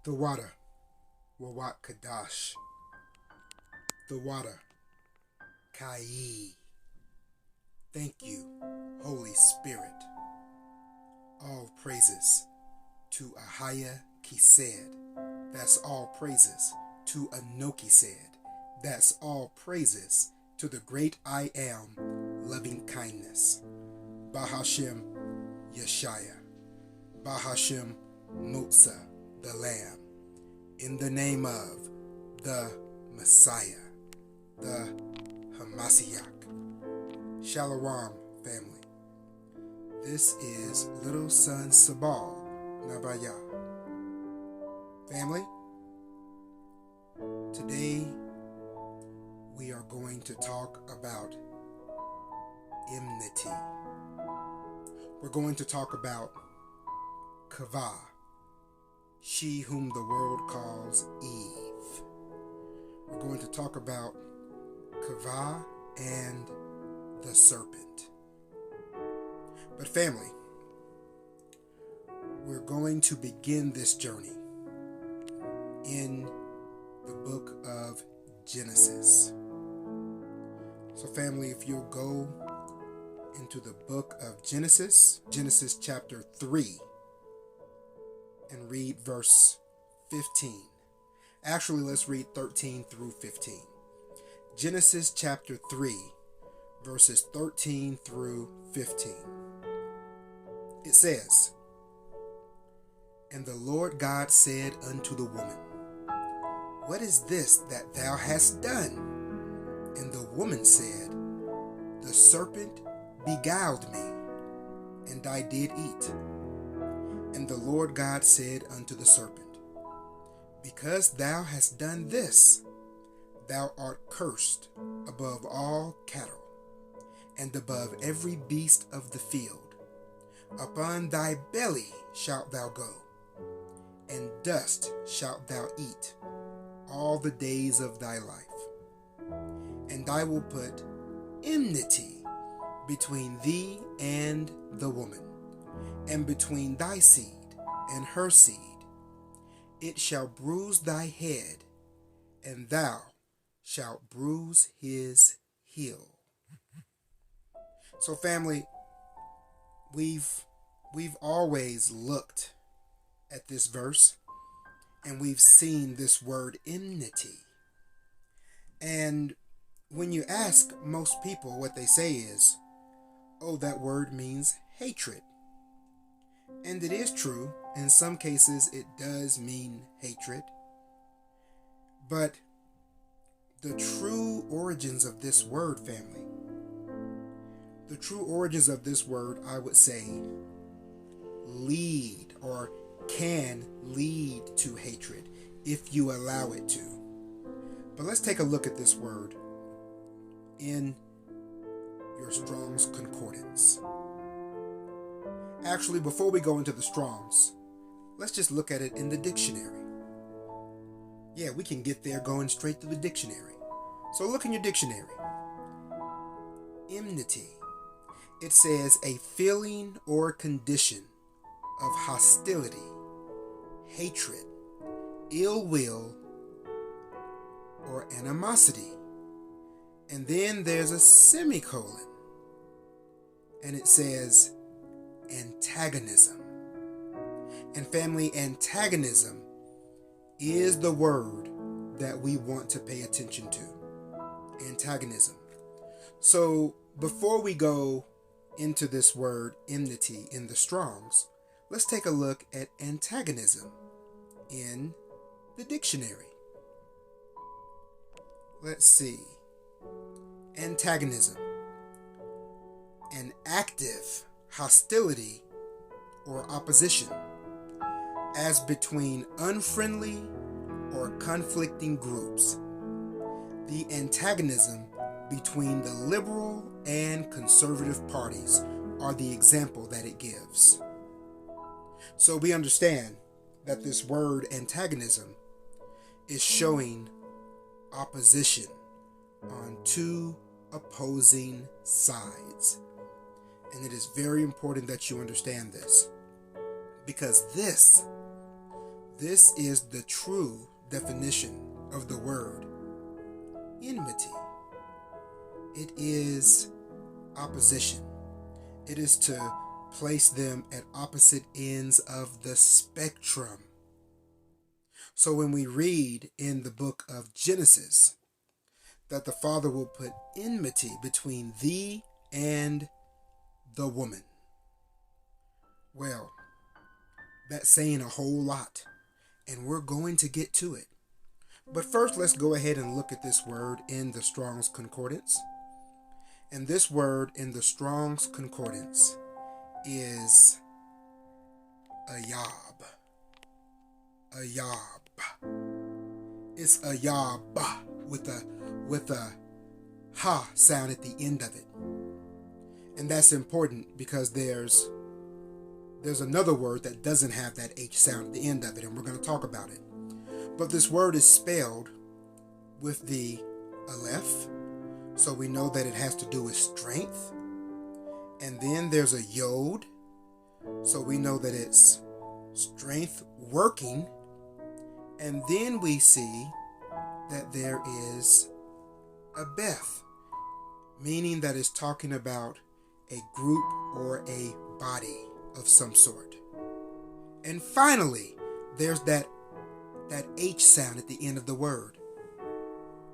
The water, Wawat Kadash. The water, Kai. Thank you, Holy Spirit. All praises to Ahaya Kised. That's all praises to Anoki said. That's all praises to the great I am, loving kindness. Bahashem Yeshaya. Bahashem Mutsa, the Lamb. In the name of the Messiah, the Hamashiach. Shalom, family. This is little son Sabal, Nabaya. Family, today we are going to talk about enmity. We're going to talk about Cavah, she whom the world calls Eve. We're going to talk about Cavah and the serpent. But family, we're going to begin this journey in the book of Genesis. So family, if you'll go into the book of Genesis, Genesis chapter 3, and read verse 15. Actually, let's read 13 through 15. Genesis chapter 3, verses 13 through 15. It says, "And the Lord God said unto the woman, What is this that thou hast done? And the woman said, The serpent beguiled me, and I did eat. And the Lord God said unto the serpent, Because thou hast done this, thou art cursed above all cattle, and above every beast of the field. Upon thy belly shalt thou go, and dust shalt thou eat all the days of thy life. And I will put enmity between thee and the woman, and between thy seed and her seed. It shall bruise thy head, and thou shalt bruise his heel." So family, we've always looked at this verse, and we've seen this word enmity. And when you ask most people, what they say is, oh, that word means hatred. And it is true. In some cases, it does mean hatred. But the true origins of this word, family, the true origins of this word, I would say, lead or can lead to hatred if you allow it to. But let's take a look at this word in your Strong's Concordance. Actually, before we go into the Strong's, let's just look at it in the dictionary. Yeah, we can get there going straight to the dictionary. So look in your dictionary. Enmity. It says a feeling or condition of hostility, hatred, ill will, or animosity. And then there's a semicolon, and it says antagonism. And family, antagonism is the word that we want to pay attention to. Antagonism. So before we go into this word enmity in the Strong's, let's take a look at antagonism in the dictionary. Let's see. Antagonism. An active hostility or opposition, as between unfriendly or conflicting groups. The antagonism between the liberal and conservative parties are the example that it gives. So we understand that this word antagonism is showing opposition on two opposing sides. And it is very important that you understand this, because This is the true definition of the word enmity. It is opposition. It is to place them at opposite ends of the spectrum. So when we read in the book of Genesis that the Father will put enmity between thee and the woman, well, that's saying a whole lot, and we're going to get to it. But first, let's go ahead and look at this word in the Strong's Concordance. And this word in the Strong's Concordance is ayab. Ayab. It's ayab with a ha sound at the end of it. And that's important because there's another word that doesn't have that H sound at the end of it, and we're going to talk about it. But this word is spelled with the aleph, so we know that it has to do with strength. And then there's a yod, so we know that it's strength working. And then we see that there is a beth, meaning that it's talking about a group or a body of some sort. And finally, there's that H sound at the end of the word.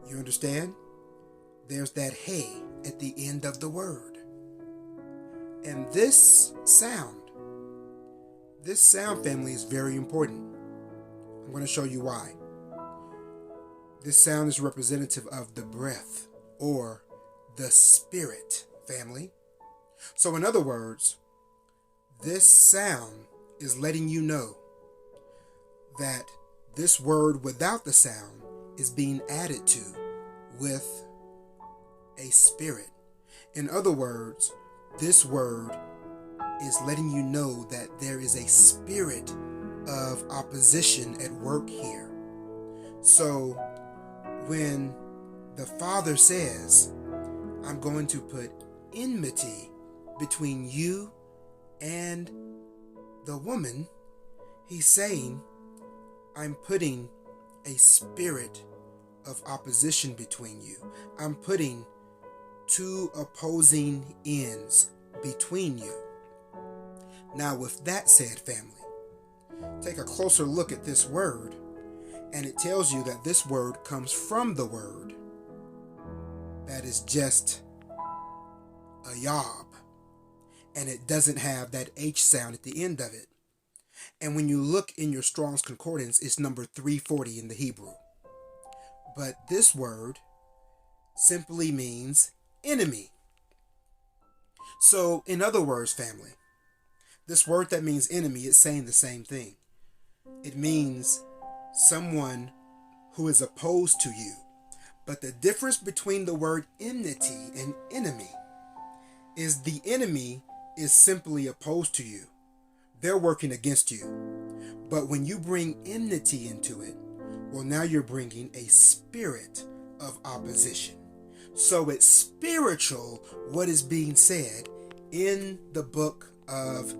You understand? There's that hey at the end of the word. And this sound family is very important. I'm going to show you why. This sound is representative of the breath or the spirit family. So in other words, this sound is letting you know that this word without the sound is being added to with a spirit. In other words, this word is letting you know that there is a spirit of opposition at work here. So when the Father says, I'm going to put enmity between you and the woman, he's saying, I'm putting a spirit of opposition between you. I'm putting two opposing ends between you. Now, with that said, family, take a closer look at this word, and it tells you that this word comes from the word that is just ayab, and it doesn't have that H sound at the end of it. And when you look in your Strong's Concordance, it's number 340 in the Hebrew. But this word simply means enemy. So, in other words, family, this word that means enemy is saying the same thing. It means someone who is opposed to you. But the difference between the word enmity and enemy is the enemy is simply opposed to you. They're working against you. But when you bring enmity into it, well, now you're bringing a spirit of opposition. So it's spiritual what is being said in the book of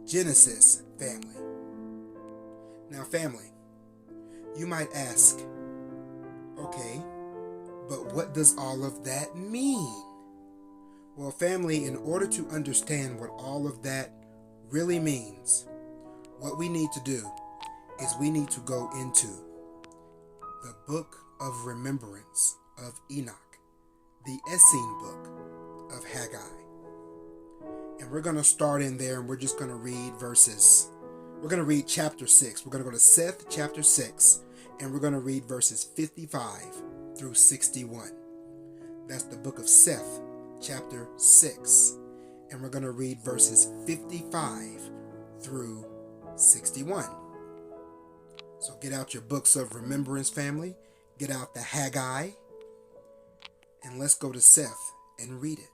Genesis, family. Now, family, you might ask, okay, but what does all of that mean? Well, family, in order to understand what all of that really means, what we need to do is we need to go into the book of remembrance of Enoch, the Essene book of Haggai. And we're going to start in there, and we're just going to read verses. We're going to read chapter 6. We're going to go to Seth chapter 6, and we're going to read verses 55 through 61. That's the book of Seth chapter 6. And we're going to read verses 55 through 61. So get out your books of remembrance, family. Get out the Haggai. And let's go to Seth and read it.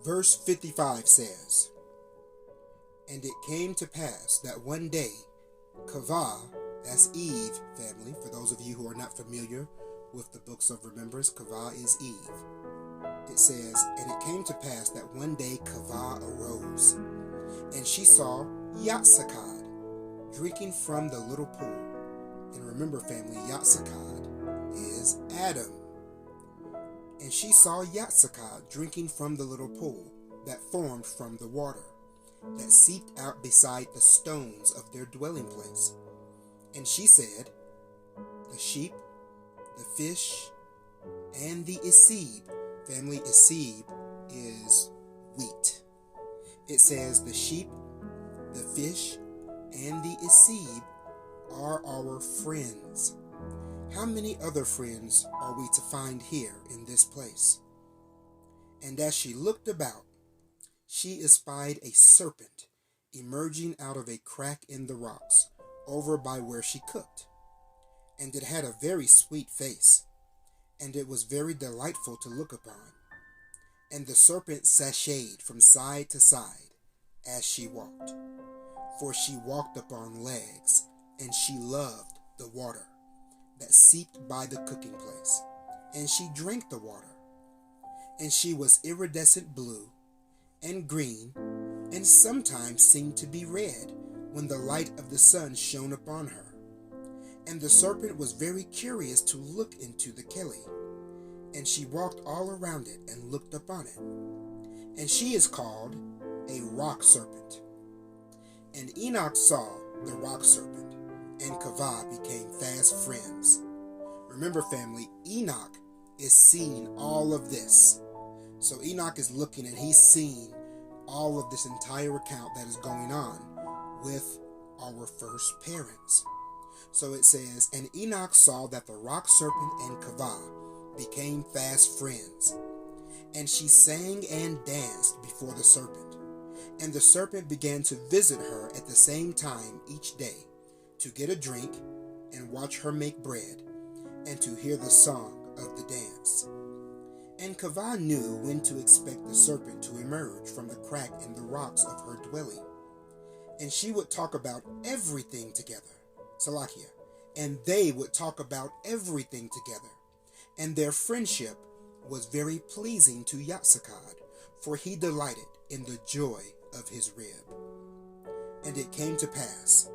Verse 55 says, And it came to pass that one day, Cavah, that's Eve, family. For those of you who are not familiar with the books of remembrance, Cavah is Eve. It says, And it came to pass that one day Cavah arose, and she saw Yatsakad drinking from the little pool. And remember, family, Yatsakad is Adam. And she saw Yatsakad drinking from the little pool that formed from the water, that seeped out beside the stones of their dwelling place. And she said, the sheep, the fish, and the Isib, family, Isib is wheat. It says the sheep, the fish, and the Isib are our friends. How many other friends are we to find here in this place? And as she looked about, she espied a serpent emerging out of a crack in the rocks over by where she cooked. And it had a very sweet face, and it was very delightful to look upon. And the serpent sashayed from side to side as she walked, for she walked upon legs, and she loved the water that seeped by the cooking place, and she drank the water. And she was iridescent blue and green, and sometimes seemed to be red when the light of the sun shone upon her. And the serpent was very curious to look into the kelly, and she walked all around it and looked upon it. And she is called a rock serpent. And Enoch saw the rock serpent, and Cavah became fast friends. Remember, family, Enoch is seeing all of this. So Enoch is looking and he's seeing all of this entire account that is going on with our first parents. So it says, and Enoch saw that the rock serpent and Cavah became fast friends. And she sang and danced before the serpent. And the serpent began to visit her at the same time each day, to get a drink and watch her make bread, and to hear the song of the dance. And Cavah knew when to expect the serpent to emerge from the crack in the rocks of her dwelling. And she would talk about everything together, Salakia, and they would talk about everything together. And their friendship was very pleasing to Yatsakad, for he delighted in the joy of his rib. And it came to pass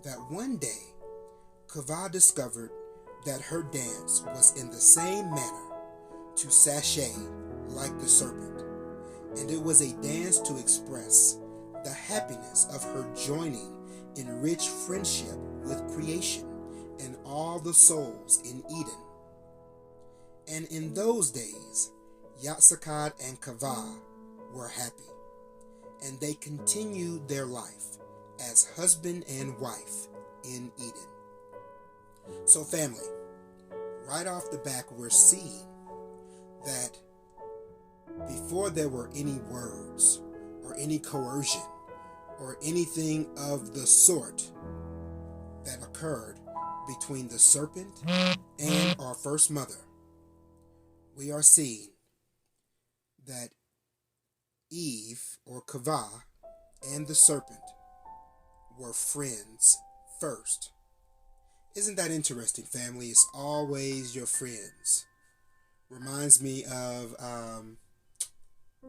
that one day Cavah discovered that her dance was in the same manner to sashay like the serpent, and it was a dance to express the happiness of her joining in rich friendship with creation and all the souls in Eden. And in those days Yatsakad and Cavah were happy, and they continued their life as husband and wife in Eden. So family, right off the back, we're seeing that before there were any words or any coercion or anything of the sort that occurred between the serpent and our first mother, we are seeing that Eve or Cavah and the serpent were friends first. Isn't that interesting, family? It's always your friends. Reminds me of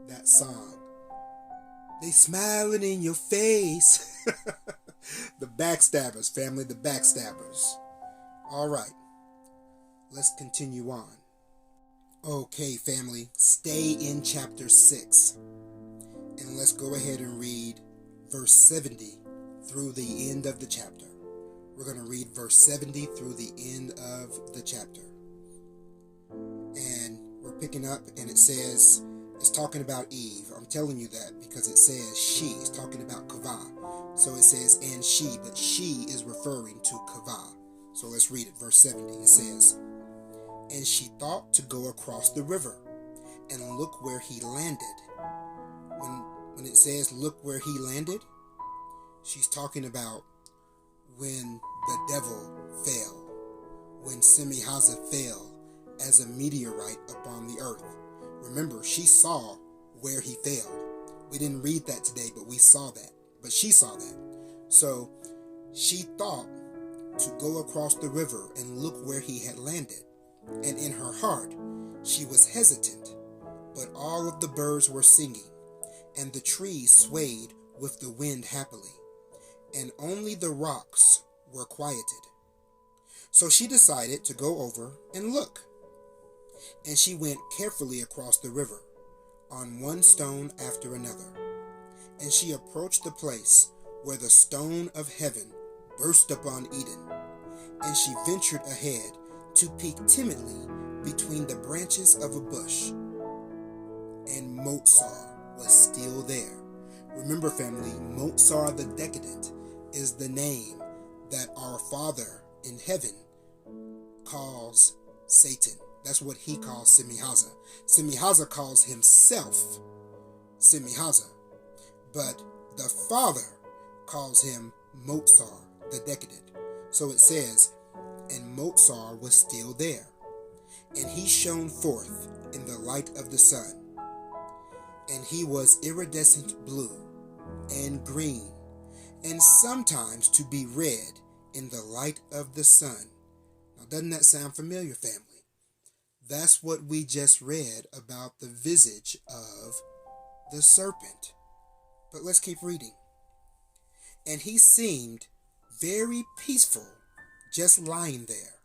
that song. They smiling in your face. The backstabbers, family, the backstabbers. All right, let's continue on. Okay, family, stay in chapter 6. And let's go ahead and read verse 70 through the end of the chapter. We're going to read verse 70 through the end of the chapter. And we're picking up, and it says, it's talking about Eve. I'm telling you that because it says she. It's talking about Cavah. So it says, and she, but she is referring to Cavah. So let's read it. Verse 70. It says, and she thought to go across the river and look where he landed. When it says look where he landed, she's talking about when the devil fell, when Semihaza fell as a meteorite upon the earth. Remember, she saw where he fell. We didn't read that today, but we saw that. But she saw that. So she thought to go across the river and look where he had landed. And in her heart, she was hesitant, but all of the birds were singing, and the trees swayed with the wind happily. and only the rocks were quieted. So she decided to go over and look. And she went carefully across the river, on one stone after another. And she approached the place where the stone of heaven burst upon Eden. And she ventured ahead to peek timidly between the branches of a bush. And Mozar was still there. Remember, family, Mozar the Decadent is the name that our Father in heaven calls Satan. That's what he calls Semihaza. Semihaza calls himself Semihaza, but the Father calls him Mozar the Decadent. So it says, and Mozar was still there, and he shone forth in the light of the sun, and he was iridescent blue and green, and sometimes to be red in the light of the sun. Now, doesn't that sound familiar, family? That's what we just read about the visage of the serpent. But let's keep reading. And he seemed very peaceful, just lying there.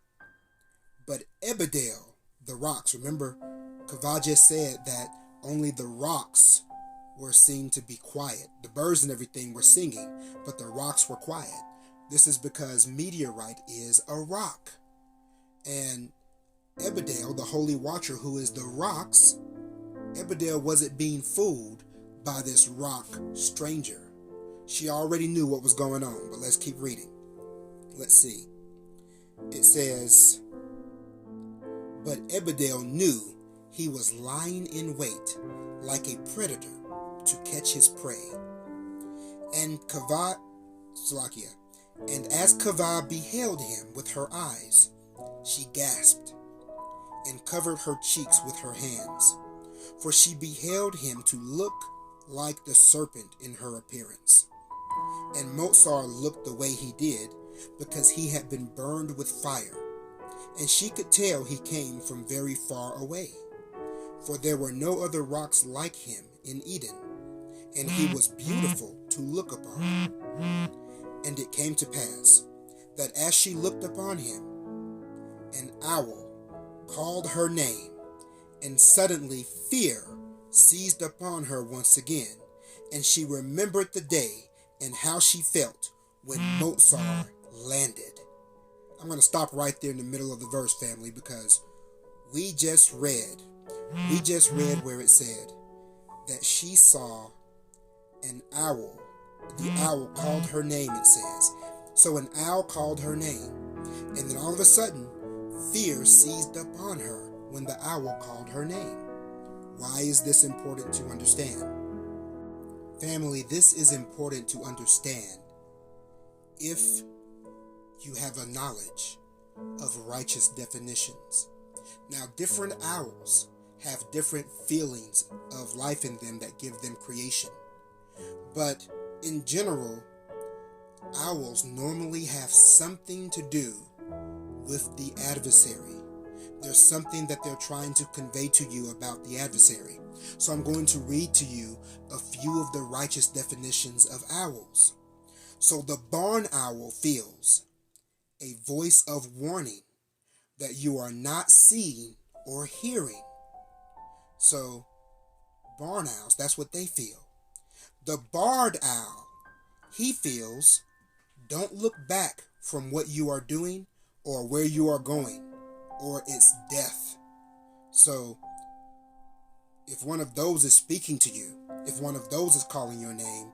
But Ebedel, the rocks, remember, Cavah just said that only the rocks were seen to be quiet. The birds and everything were singing, but the rocks were quiet. This is because meteorite is a rock. And Ebedel, the holy watcher who is the rocks, Ebedel wasn't being fooled by this rock stranger. She already knew what was going on, but let's keep reading. Let's see. It says, but Ebedel knew he was lying in wait like a predator to catch his prey. And as Cavah beheld him with her eyes, she gasped and covered her cheeks with her hands, for she beheld him to look like the serpent in her appearance. And Mozar looked the way he did because he had been burned with fire, and she could tell he came from very far away, for there were no other rocks like him in Eden, and he was beautiful to look upon. And it came to pass that as she looked upon him, an owl called her name, and suddenly fear seized upon her once again, and she remembered the day and how she felt when Mozar landed. I'm going to stop right there in the middle of the verse, family, because we just read where it said that she saw an owl. The owl called her name, it says. So an owl called her name, and then all of a sudden, fear seized upon her when the owl called her name. Why is this important to understand? Family, this is important to understand if you have a knowledge of righteous definitions. Now, different owls have different feelings of life in them that give them creation. But in general, owls normally have something to do with the adversary. There's something that they're trying to convey to you about the adversary. So I'm going to read to you a few of the righteous definitions of owls. So the barn owl feels a voice of warning that you are not seeing or hearing. So barn owls, that's what they feel. The barred owl, he feels, don't look back from what you are doing or where you are going, or it's death. So if one of those is speaking to you, if one of those is calling your name,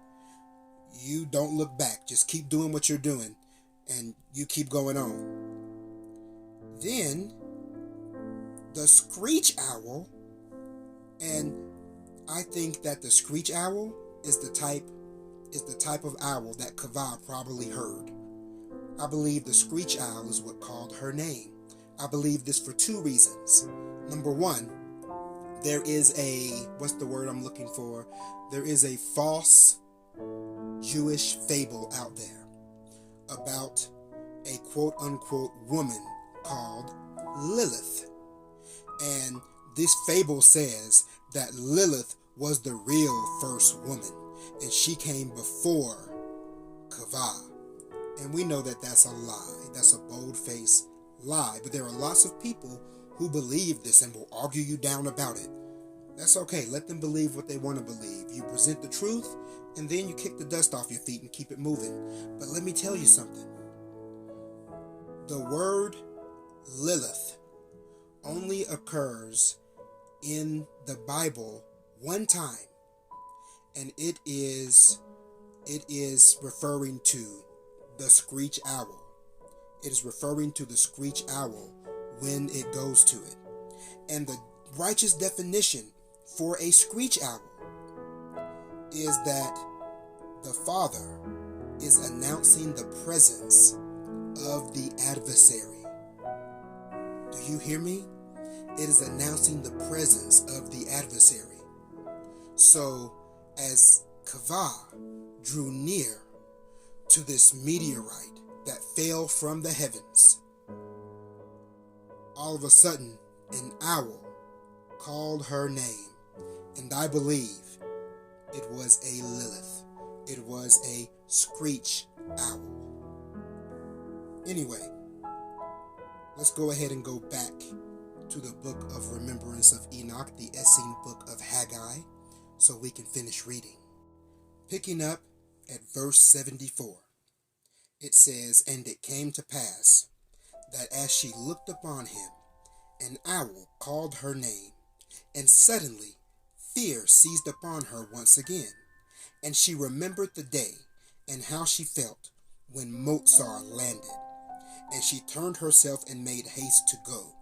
you don't look back. Just keep doing what you're doing, and you keep going on. Then the screech owl, and I think that the screech owl is the type of owl that Cavah probably heard. I believe the screech owl is what called her name. I believe this for two reasons. Number one, there is what's the word I'm looking for? There is a false Jewish fable out there about a quote-unquote woman called Lilith. And this fable says that Lilith was the real first woman, and she came before Cavah. And we know that that's a lie. That's a bold-faced lie. But there are lots of people who believe this and will argue you down about it. That's okay. Let them believe what they want to believe. You present the truth, and then you kick the dust off your feet and keep it moving. But let me tell you something. The word Lilith only occurs in the Bible one time, and it is referring to the screech owl. It is referring to the screech owl when it goes to it. And the righteous definition for a screech owl is that the Father is announcing the presence of the adversary. Do you hear me? It is announcing the presence of the adversary. So, as Cavah drew near to this meteorite that fell from the heavens, all of a sudden, an owl called her name, and I believe it was a Lilith. It was a screech owl. Anyway, let's go ahead and go back to the book of Remembrance of Enoch, the Essene book of Haggai, so we can finish reading. Picking up at verse 74, it says, "And it came to pass that as she looked upon him, an owl called her name, and suddenly fear seized upon her once again, and she remembered the day and how she felt when Mozar landed, and she turned herself and made haste to go.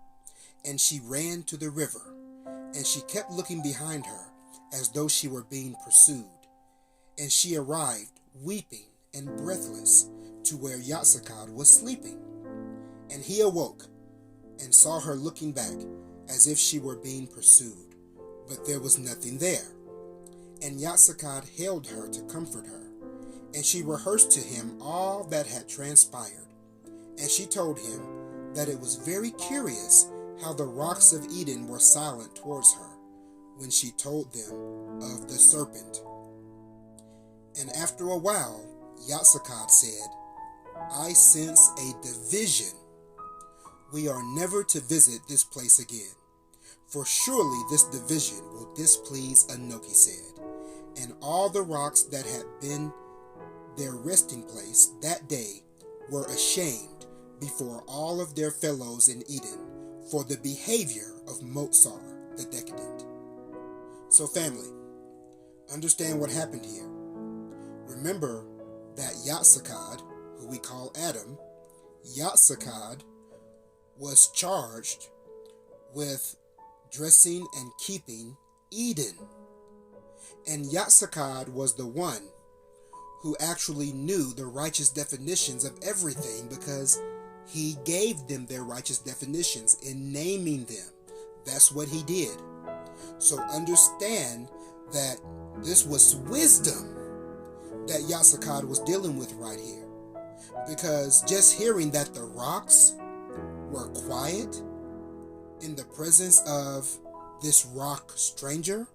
And she ran to the river, and she kept looking behind her as though she were being pursued. And she arrived, weeping and breathless, to where Yatsakad was sleeping. And he awoke, and saw her looking back, as if she were being pursued, but there was nothing there. And Yatsakad held her to comfort her, and she rehearsed to him all that had transpired. And she told him that it was very curious how the rocks of Eden were silent towards her, when she told them of the serpent. And after a while, Yatsakad said, I sense a division. We are never to visit this place again, for surely this division will displease Anoki said. And all the rocks that had been their resting place that day were ashamed before all of their fellows in Eden for the behavior of Mozar the decadent. So family, understand what happened here. Remember that Yatsakad, who we call Adam, Yatsakad was charged with dressing and keeping Eden. And Yatsakad was the one who actually knew the righteous definitions of everything, because he gave them their righteous definitions in naming them. That's what he did. So understand that this was wisdom that Yatsakad was dealing with right here. Because just hearing that the rocks were quiet in the presence of this rock stranger,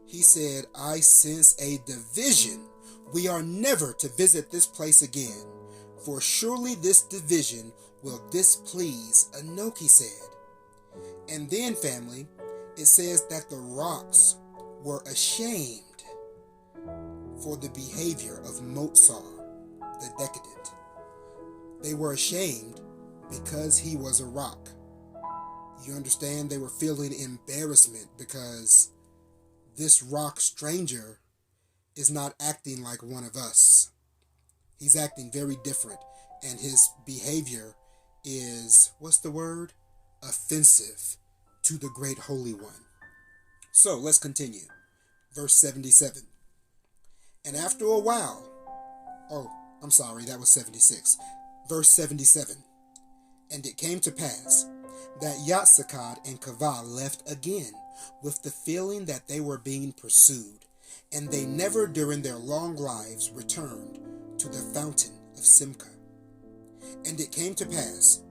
he said, I sense a division. We are never to visit this place again, for surely this division will displease Anoki said. And then, family, it says that the rocks were ashamed for the behavior of Mozar the decadent. They were ashamed because he was a rock. You understand? They were feeling embarrassment because this rock stranger is not acting like one of us. He's acting very different, and his behavior is, what's the word? Offensive to the great Holy One. So let's continue. Verse 77. And after a while, that was 76. Verse 77. And it came to pass that Yatsakad and Cavah left again with the feeling that they were being pursued, and they never during their long lives returned to the fountain of Simca. And it came to pass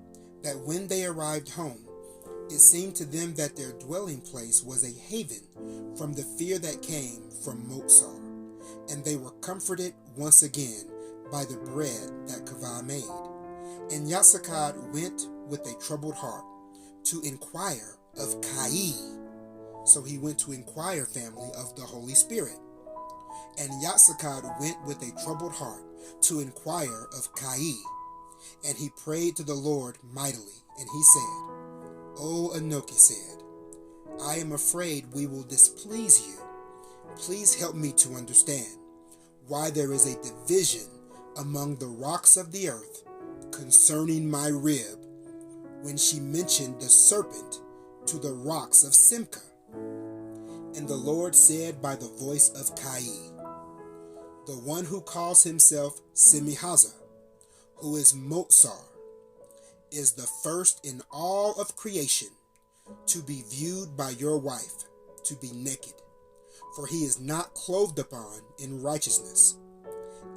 that when they arrived home, it seemed to them that their dwelling place was a haven from the fear that came from Mozar, and they were comforted once again by the bread that Cavah made. And Yasakad went with a troubled heart to inquire of Kai. So he went to inquire, family, of the Holy Spirit. And Yasakad went with a troubled heart to inquire of Kai. And he prayed to the Lord mightily. And he said, O Anoki said, I am afraid we will displease you. Please help me to understand why there is a division among the rocks of the earth concerning my rib, when she mentioned the serpent to the rocks of Simca. And the Lord said by the voice of Kai, the one who calls himself Semihaza, who is Motsar, is the first in all of creation to be viewed by your wife to be naked, for he is not clothed upon in righteousness,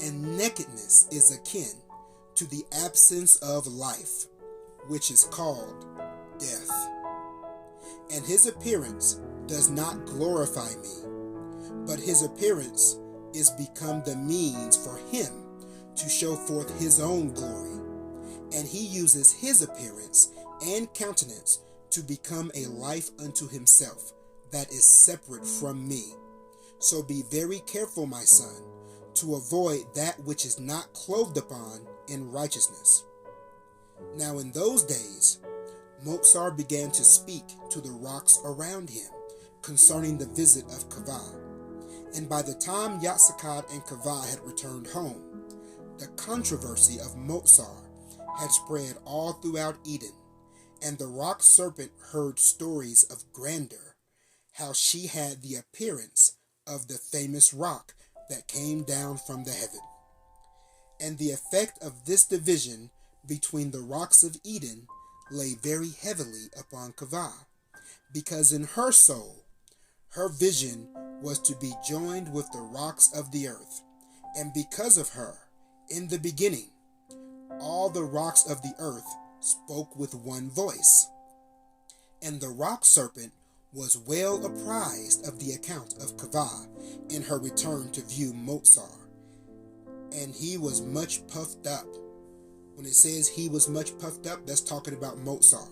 and nakedness is akin to the absence of life, which is called death. And his appearance does not glorify me, but his appearance is become the means for him to show forth his own glory, and he uses his appearance and countenance to become a life unto himself that is separate from me. So be very careful, my son, to avoid that which is not clothed upon in righteousness. Now in those days, Motsar began to speak to the rocks around him concerning the visit of Cavah. And by the time Yatsakad and Cavah had returned home, the controversy of Motsar had spread all throughout Eden, and the rock serpent heard stories of grandeur, how she had the appearance of the famous rock that came down from the heaven. And the effect of this division between the rocks of Eden lay very heavily upon Cavah, because in her soul, her vision was to be joined with the rocks of the earth. And because of her, in the beginning, all the rocks of the earth spoke with one voice. And the rock serpent was well apprised of the account of Cavah in her return to view Motsar, and he was much puffed up. When it says he was much puffed up, that's talking about Motsar.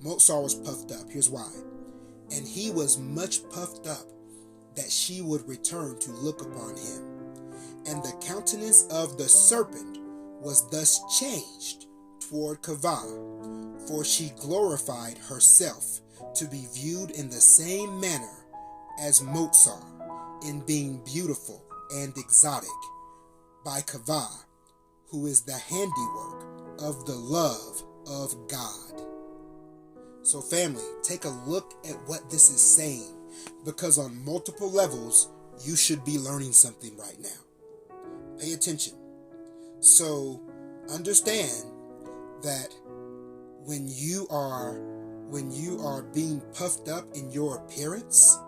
Motsar was puffed up. Here's why. And he was much puffed up that she would return to look upon him. And the countenance of the serpent was thus changed toward Cavah, for she glorified herself to be viewed in the same manner as Motsar, in being beautiful and exotic, by Cavah, who is the handiwork of the love of God. So family, take a look at what this is saying, because on multiple levels, you should be learning something right now. Pay attention. So understand that when you are being puffed up in your appearance,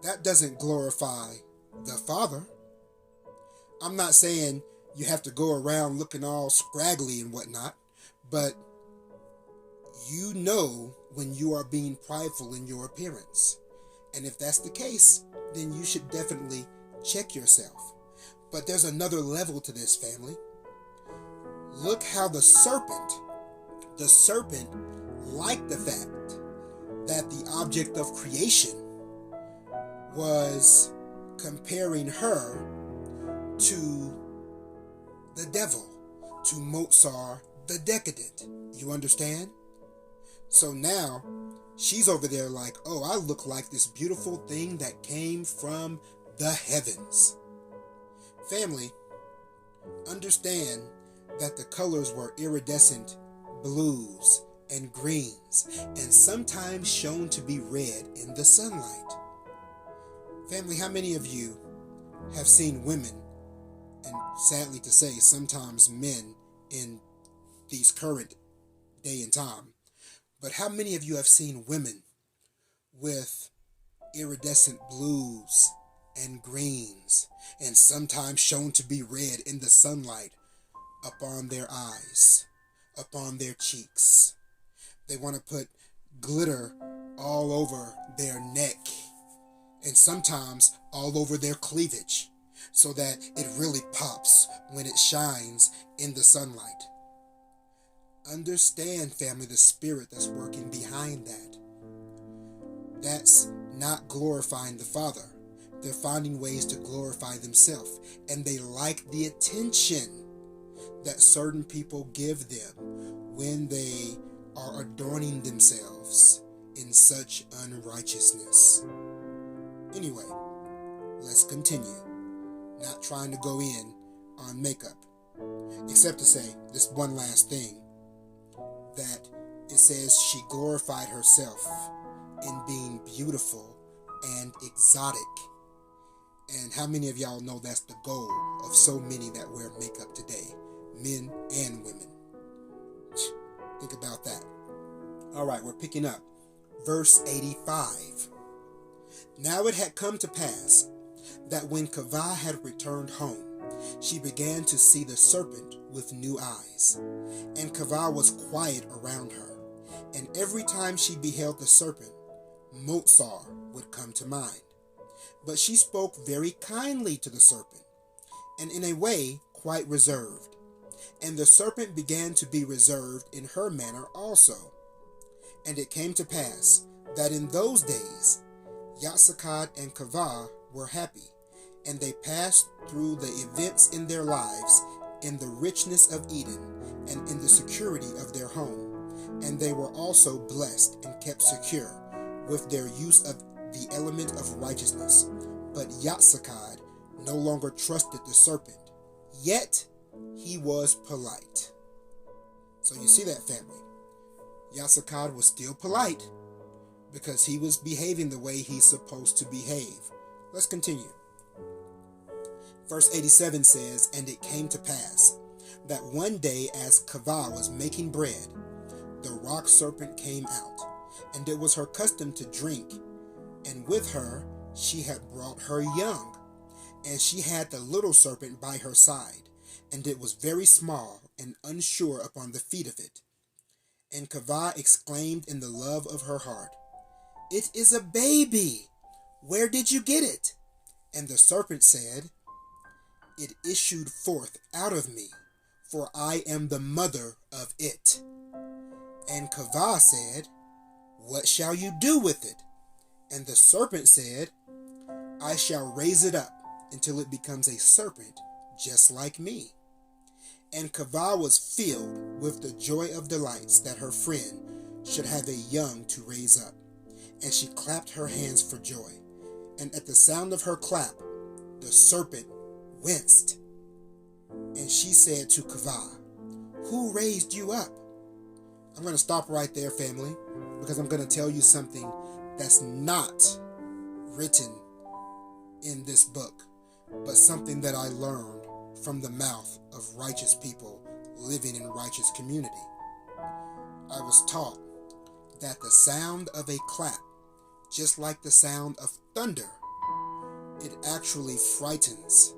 that doesn't glorify the Father. I'm not saying you have to go around looking all scraggly and whatnot, but you know when you are being prideful in your appearance. And if that's the case, then you should definitely check yourself. But there's another level to this, family. Look how the serpent liked the fact that the object of creation was comparing her to the devil, to Motsar the decadent. You understand? So now she's over there like, oh, I look like this beautiful thing that came from the heavens. Family, understand that the colors were iridescent blues and greens, and sometimes shown to be red in the sunlight. Family, how many of you have seen women, and sadly to say, sometimes men in these current day and time, but how many of you have seen women with iridescent blues and greens, and sometimes shown to be red in the sunlight, upon their eyes, upon their cheeks? They want to put glitter all over their neck, and sometimes all over their cleavage. so that it really pops when it shines in the sunlight. Understand, family, the spirit that's working behind that. That's not glorifying the Father. They're finding ways to glorify themselves, and they like the attention that certain people give them when they are adorning themselves in such unrighteousness. Anyway, let's continue. Not trying to go in on makeup, except to say this one last thing, that it says she glorified herself in being beautiful and exotic. And how many of y'all know that's the goal of so many that wear makeup today, men and women? Think about that. All right, we're picking up. Verse 85. Now it had come to pass that when Cavah had returned home, she began to see the serpent with new eyes. And Cavah was quiet around her. And every time she beheld the serpent, Motsar would come to mind. But she spoke very kindly to the serpent, and in a way quite reserved. And the serpent began to be reserved in her manner also. And it came to pass that in those days Yatsakad and Cavah were happy, and they passed through the events in their lives in the richness of Eden and in the security of their home. And they were also blessed and kept secure with their use of the element of righteousness. But Yatsakad no longer trusted the serpent, yet he was polite. So you see that, family. Yatsakad was still polite because he was behaving the way he's supposed to behave. Let's continue. Verse 87 says, And it came to pass that one day as Cavah was making bread, the rock serpent came out, and it was her custom to drink. And with her she had brought her young, and she had the little serpent by her side, and it was very small and unsure upon the feet of it. And Cavah exclaimed in the love of her heart, It is a baby! Where did you get it? And the serpent said, It issued forth out of me, for I am the mother of it. And Cavah said, What shall you do with it? And the serpent said, I shall raise it up until it becomes a serpent just like me. And Cavah was filled with the joy of delights that her friend should have a young to raise up. And she clapped her hands for joy. And at the sound of her clap, the serpent winced. And she said to Cavah, Who raised you up? I'm going to stop right there, family, because I'm going to tell you something that's not written in this book, but something that I learned from the mouth of righteous people living in righteous community. I was taught that the sound of a clap, just like the sound of thunder, it actually frightens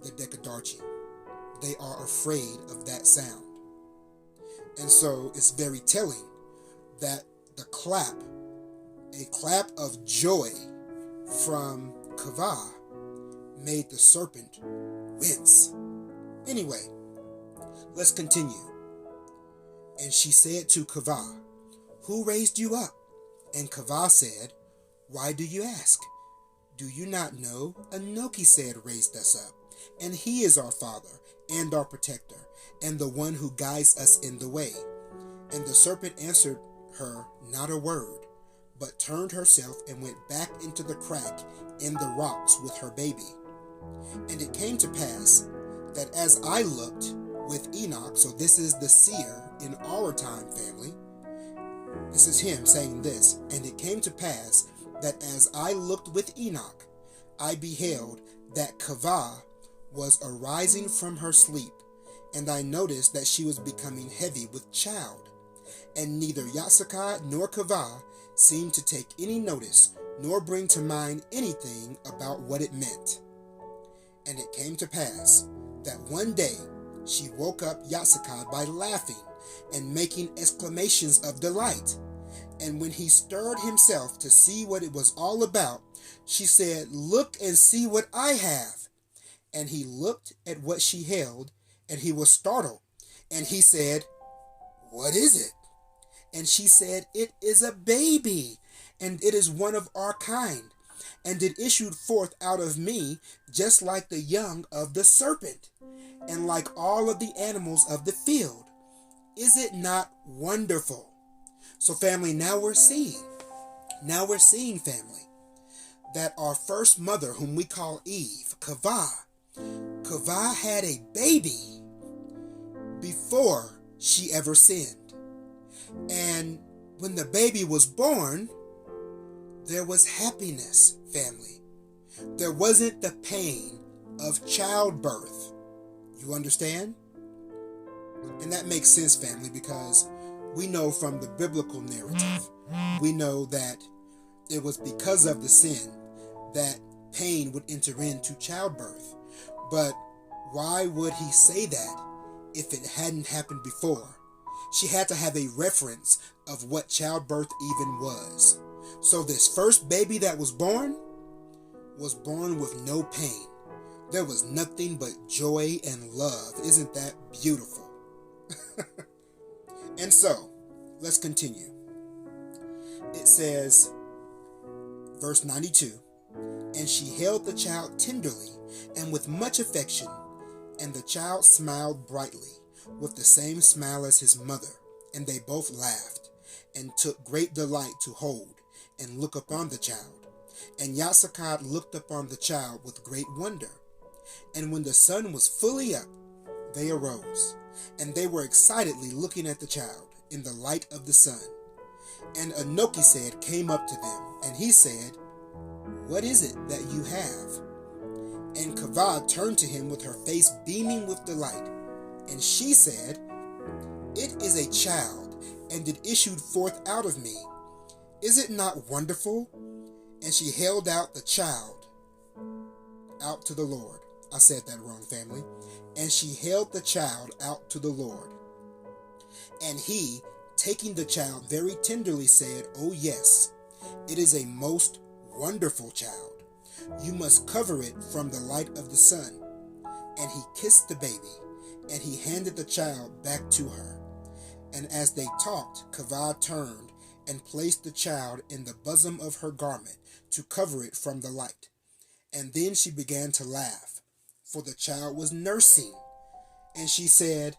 the Dekadarchi. They are afraid of that sound. And so it's very telling that the clap, a clap of joy from Cavah, made the serpent wince. Anyway, let's continue. And she said to Cavah, Who raised you up? And Cavah said, Why do you ask? Do you not know? Anoki said raised us up, and he is our father and our protector, and the one who guides us in the way. And the serpent answered her not a word, but turned herself and went back into the crack in the rocks with her baby. And it came to pass that as I looked with Enoch, so this is the seer in our time, family. This is him saying this. And it came to pass that as I looked with Enoch, I beheld that Cavah was arising from her sleep, and I noticed that she was becoming heavy with child. And neither Yatsakad nor Cavah seemed to take any notice, nor bring to mind anything about what it meant. And it came to pass that one day she woke up Yatsakad by laughing and making exclamations of delight. And when he stirred himself to see what it was all about, she said, "Look and see what I have." And he looked at what she held, and he was startled. And he said, "What is it?" And she said, "It is a baby, and it is one of our kind. And it issued forth out of me just like the young of the serpent, and like all of the animals of the field. Is it not wonderful?" So family, now we're seeing, family, that our first mother, whom we call Eve, Cavah had a baby before she ever sinned. And when the baby was born, there was happiness, family. There wasn't the pain of childbirth. You understand? And that makes sense, family, because we know from the biblical narrative, we know that it was because of the sin that pain would enter into childbirth. But why would he say that if it hadn't happened before? She had to have a reference of what childbirth even was. So this first baby that was born with no pain. There was nothing but joy and love. Isn't that beautiful? And so, let's continue. It says, verse 92, "And she held the child tenderly and with much affection, and the child smiled brightly, with the same smile as his mother. And they both laughed, and took great delight to hold and look upon the child. And Yatsakad looked upon the child with great wonder. And when the sun was fully up, they arose, and they were excitedly looking at the child in the light of the sun. And Anokised came up to them, and he said, 'What is it that you have?' And Cavah turned to him with her face beaming with delight. And she said, 'It is a child, and it issued forth out of me. Is it not wonderful?' And she held out the child out to the Lord." I said that wrong, family. "And she held the child out to the Lord. And he, taking the child very tenderly, said, 'Oh yes, it is a most wonderful child. You must cover it from the light of the sun.' And he kissed the baby, and he handed the child back to her. And as they talked, Cavah turned and placed the child in the bosom of her garment to cover it from the light. And then she began to laugh, for the child was nursing. And she said,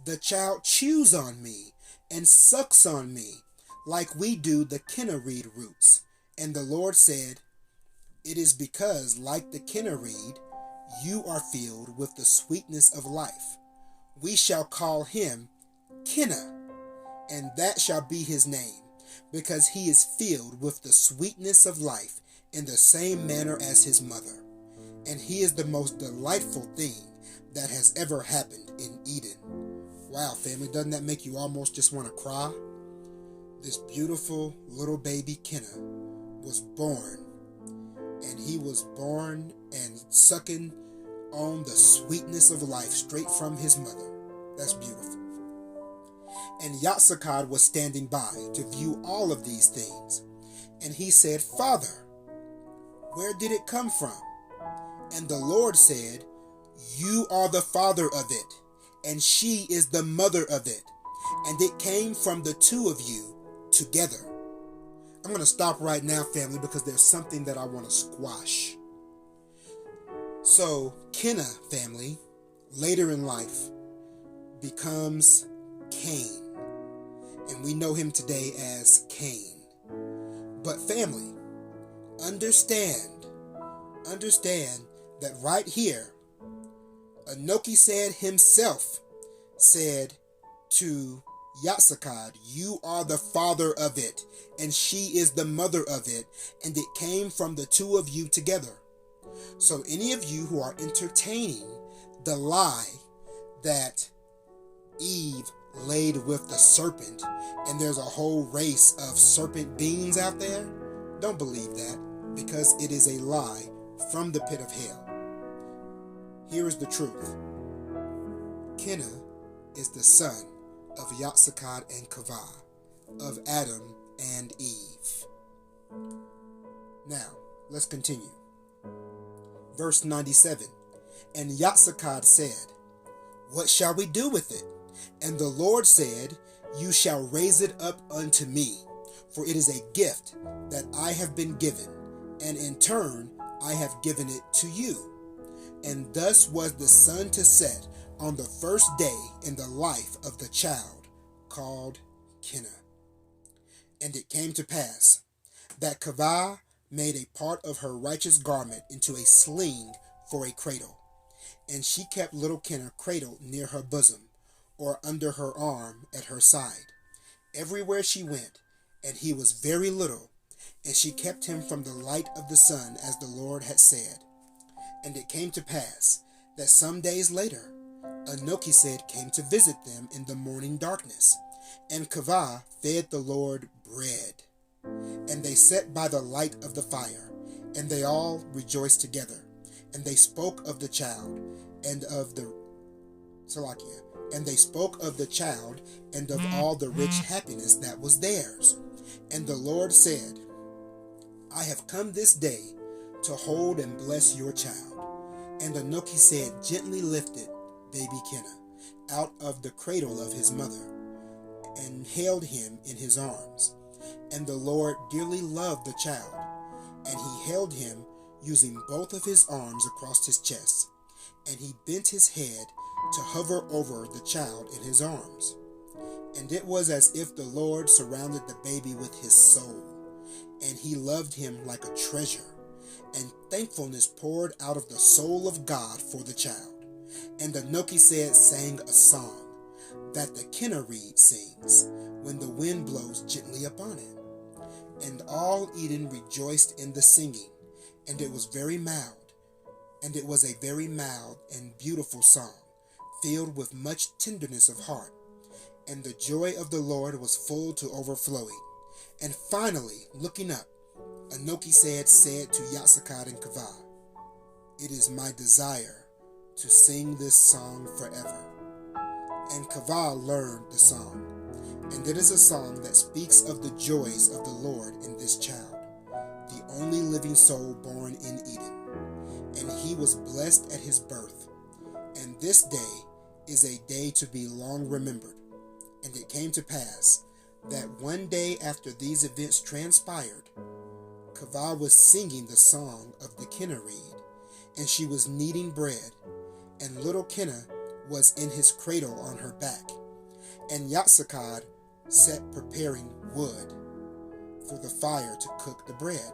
'The child chews on me and sucks on me, like we do the Kenna reed roots.' And the Lord said, 'It is because, like the Kenna reed, you are filled with the sweetness of life. We shall call him Kenna, and that shall be his name, because he is filled with the sweetness of life in the same manner as his mother. And he is the most delightful thing that has ever happened in Eden.'" Wow, family, doesn't that make you almost just want to cry? This beautiful little baby Kenna was born, and he was born and sucking on the sweetness of life straight from his mother. That's beautiful. And Yatsakad was standing by to view all of these things. And he said, "Father, where did it come from?" And the Lord said, "You are the father of it, and she is the mother of it, and it came from the two of you together." I'm going to stop right now, family, because there's something that I want to squash. So, Kenna, family, later in life, becomes Cain. And we know him today as Cain. But family, understand that right here, Anokised himself said to Yatsakad, "You are the father of it, and she is the mother of it, and it came from the two of you together." So any of you who are entertaining the lie that Eve laid with the serpent, and there's a whole race of serpent beings out there, don't believe that, because it is a lie from the pit of hell. Here is the truth. Kenna is the son of Yatsakad and Cavah, of Adam and Eve. Now, let's continue. Verse 97. And Yatsakad said, What shall we do with it? And the Lord said, You shall raise it up unto me, for it is a gift that I have been given, and in turn I have given it to you. And thus was the sun to set on the first day in the life of the child called Kenna. And it came to pass that Cavah made a part of her righteous garment into a sling for a cradle. And she kept little Kenna cradled near her bosom, or under her arm at her side, everywhere she went, and he was very little, and she kept him from the light of the sun, as the Lord had said. And it came to pass that some days later, Anokised came to visit them in the morning darkness, and Cavah fed the Lord bread. And they sat by the light of the fire, and they all rejoiced together, and they spoke of the child, and of the Salakia, and they spoke of the child, and of all the rich happiness that was theirs. And the Lord said, I have come this day to hold and bless your child. And Anokised gently lifted baby Kenna out of the cradle of his mother, and held him in his arms. And the Lord dearly loved the child, and he held him, using both of his arms across his chest, and he bent his head to hover over the child in his arms. And it was as if the Lord surrounded the baby with his soul, and he loved him like a treasure, and thankfulness poured out of the soul of God for the child. And Anokised sang a song that the Kenna reed sings when the wind blows gently upon it. And all Eden rejoiced in the singing, and it was very mild, and it was a very mild and beautiful song, filled with much tenderness of heart. And the joy of the Lord was full to overflowing. And finally, looking up, Anokised said to Yatsakad and Cavah, It is my desire to sing this song forever. And Cavah learned the song, and it is a song that speaks of the joys of the Lord in this child, the only living soul born in Eden. And he was blessed at his birth. And this day is a day to be long remembered. And it came to pass that one day after these events transpired, Cavah was singing the song of the Kenna reed, and she was kneading bread, and little Kenna was in his cradle on her back. And Yatsakad sat preparing wood for the fire to cook the bread.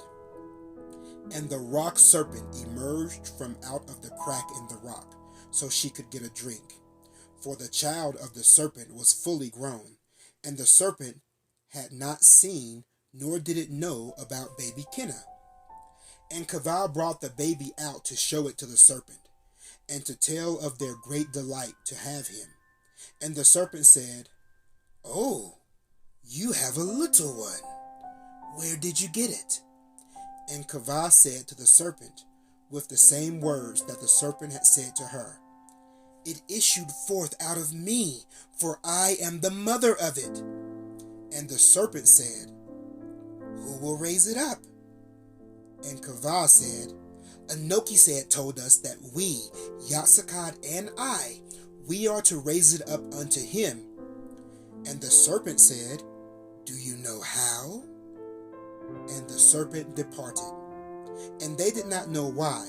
And the rock serpent emerged from out of the crack in the rock, so she could get a drink. For the child of the serpent was fully grown, and the serpent had not seen, nor did it know about baby Kenna. And Cavah brought the baby out to show it to the serpent, and to tell of their great delight to have him. And the serpent said, Oh, you have a little one. Where did you get it? And Cavah said to the serpent, with the same words that the serpent had said to her, It issued forth out of me, for I am the mother of it. And the serpent said, Who will raise it up? And Cavah said, Anokised told us that we, Yatsakad and I, we are to raise it up unto him. And the serpent said, Do you know how? And the serpent departed. And they did not know why,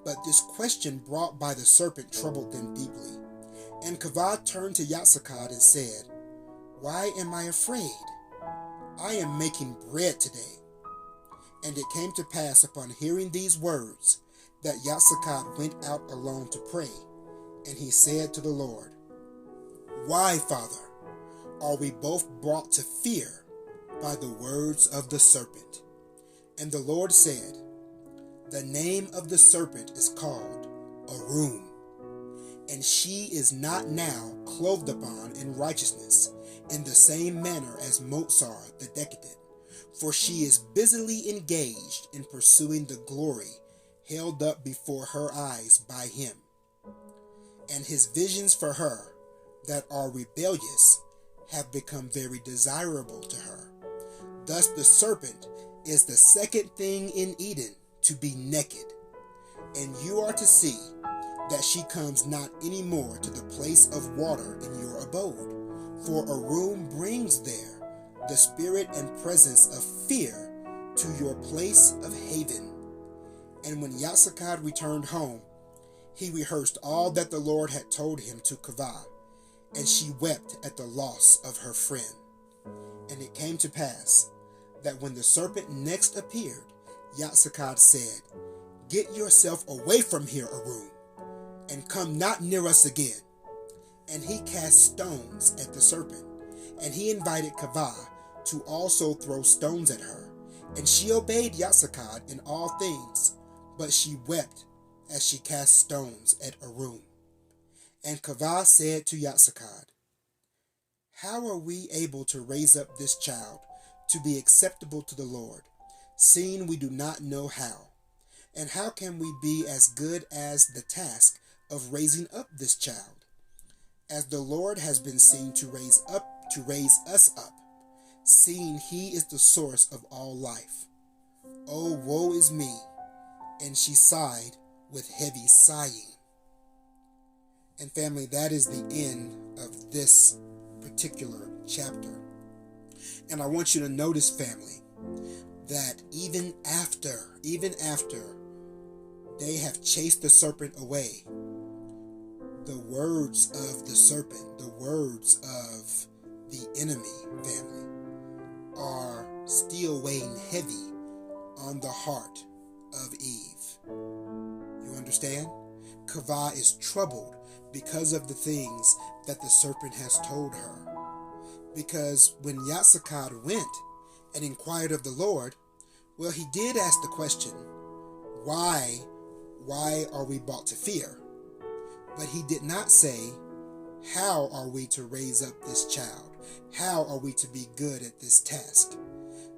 but this question brought by the serpent troubled them deeply. And Cavah turned to Yatsakad and said, Why am I afraid? I am making bread today. And it came to pass upon hearing these words that Yatsakad went out alone to pray. And he said to the Lord, Why, Father, are we both brought to fear by the words of the serpent? And the Lord said, The name of the serpent is called Arum, and she is not now clothed upon in righteousness in the same manner as Mozar the decadent, for she is busily engaged in pursuing the glory held up before her eyes by him. And his visions for her that are rebellious have become very desirable to her. Thus the serpent is the second thing in Eden to be naked, and you are to see that she comes not any more to the place of water in your abode, for a room brings there the spirit and presence of fear to your place of haven. And when Yatsakad returned home, he rehearsed all that the Lord had told him to Cavah, and she wept at the loss of her friend. And it came to pass that when the serpent next appeared, Yatsakad said, "Get yourself away from here, Arun, and come not near us again." And he cast stones at the serpent, and he invited Cavah to also throw stones at her. And she obeyed Yatsakad in all things, but she wept as she cast stones at Arun. And Cavah said to Yatsakad, "How are we able to raise up this child to be acceptable to the Lord, seeing we do not know how? And how can we be as good as the task of raising up this child? As the Lord has been seen to raise us up, seeing he is the source of all life. Oh, woe is me." And she sighed with heavy sighing. And family, that is the end of this particular chapter. And I want you to notice, family, that even after they have chased the serpent away, the words of the serpent, the words of the enemy, family, are still weighing heavy on the heart of Eve. You understand? Cavah is troubled because of the things that the serpent has told her. Because when Yatsakad went and inquired of the Lord, well, he did ask the question, why are we brought to fear? But he did not say, how are we to raise up this child? How are we to be good at this task?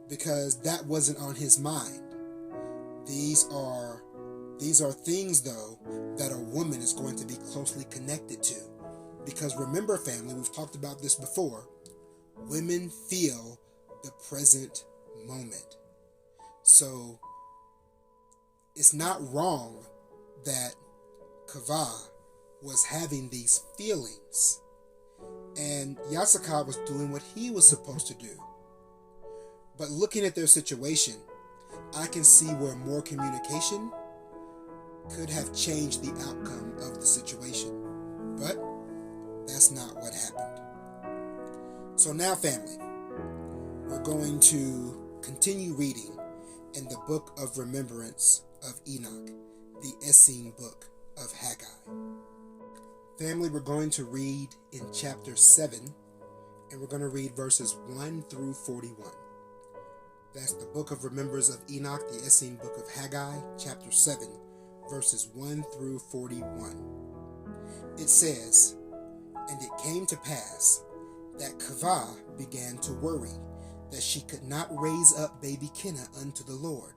Because that wasn't on his mind. These are things, though, that a woman is going to be closely connected to. Because remember, family, we've talked about this before. Women feel the present moment. So it's not wrong that Cavah was having these feelings, and Yatsakad was doing what he was supposed to do. But looking at their situation, I can see where more communication could have changed the outcome of the situation. But that's not what happened. So now, family, we're going to continue reading in the book of remembrance of Enoch, the Essene book of Haggai. Family, we're going to read in chapter 7, and we're going to read verses 1 through 41. That's the book of remembrance of Enoch, the Essene book of Haggai, chapter 7, verses 1 through 41. It says, "And it came to pass that Cavah began to worry that she could not raise up baby Kenna unto the Lord.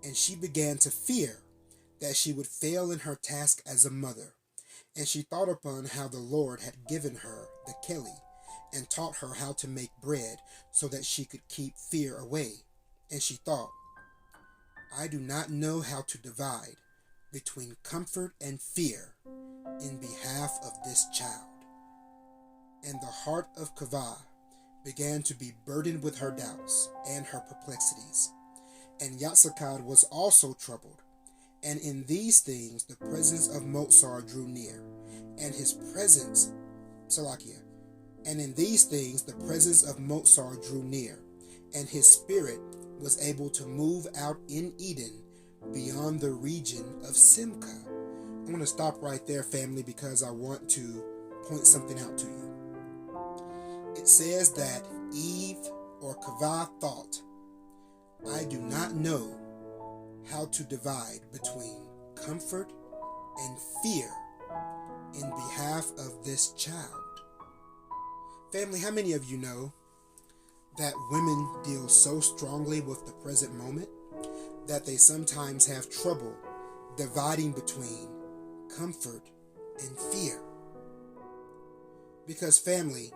And she began to fear that she would fail in her task as a mother. And she thought upon how the Lord had given her the Kelly, and taught her how to make bread, so that she could keep fear away. And she thought, I do not know how to divide between comfort and fear in behalf of this child. And the heart of Cavah began to be burdened with her doubts and her perplexities. And Yatsakad was also troubled. And in these things the presence of Motsar drew near, and his presence, and in these things the presence of Motsar drew near, and his spirit was able to move out in Eden beyond the region of Simcha. I'm going to stop right there, family, because I want to point something out to you. It says that Eve or Cavah thought, I do not know how to divide between comfort and fear in behalf of this child. Family, how many of you know that women deal so strongly with the present moment that they sometimes have trouble dividing between comfort and fear? Because family,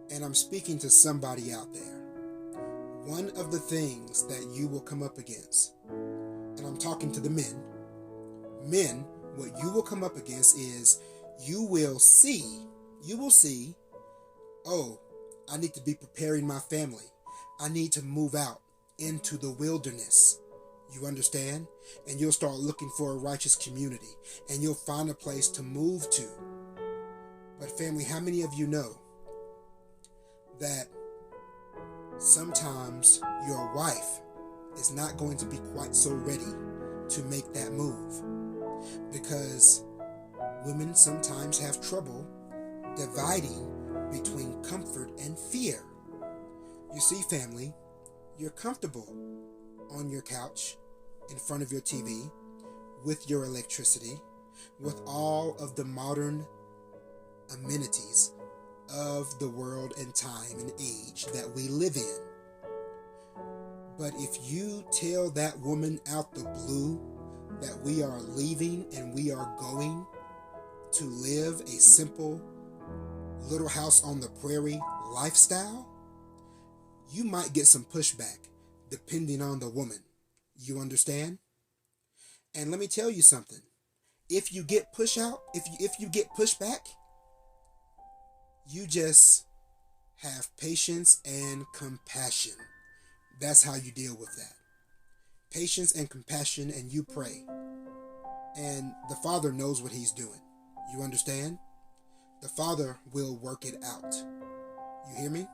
and I'm speaking to somebody out there, one of the things that you will come up against, and I'm talking to the men, what you will come up against is you will see, oh, I need to be preparing my family. I need to move out into the wilderness. You understand? And you'll start looking for a righteous community, and you'll find a place to move to. But family, how many of you know that sometimes your wife is not going to be quite so ready to make that move? Because women sometimes have trouble dividing between comfort and fear. You see, family, you're comfortable on your couch in front of your TV with your electricity, with all of the modern amenities of the world and time and age that we live in. But if you tell that woman out the blue that we are leaving and we are going to live a simple little house on the prairie lifestyle, you might get some pushback depending on the woman. You understand? And let me tell you something. If you get if you get pushback, you just have patience and compassion. That's how you deal with that. Patience and compassion, and you pray. And the Father knows what He's doing. You understand? The Father will work it out. You hear me?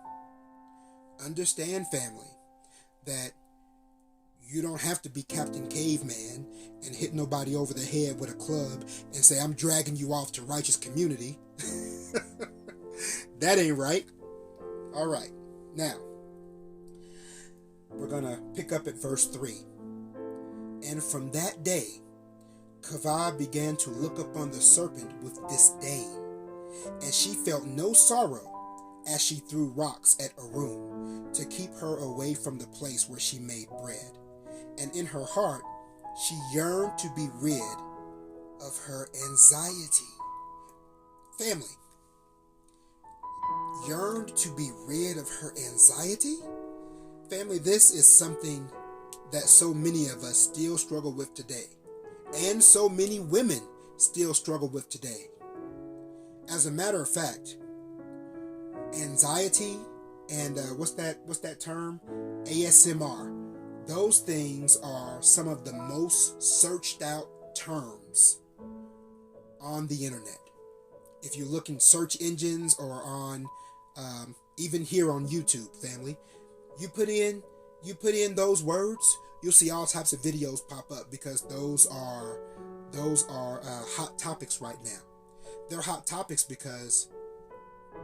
Understand, family, that you don't have to be Captain Caveman and hit nobody over the head with a club and say, I'm dragging you off to righteous community. That ain't right. All right. Now, we're going to pick up at verse 3. And from that day, Cavah began to look upon the serpent with disdain, and she felt no sorrow as she threw rocks at Arum to keep her away from the place where she made bread. And in her heart, she yearned to be rid of her anxiety. Family, yearned to be rid of her anxiety? Family, this is something that so many of us still struggle with today. And so many women still struggle with today. As a matter of fact, anxiety and what's that term? ASMR. Those things are some of the most searched out terms on the internet. If you look in search engines or on even here on YouTube, family, you put in those words, you'll see all types of videos pop up, because those are hot topics right now. They're hot topics because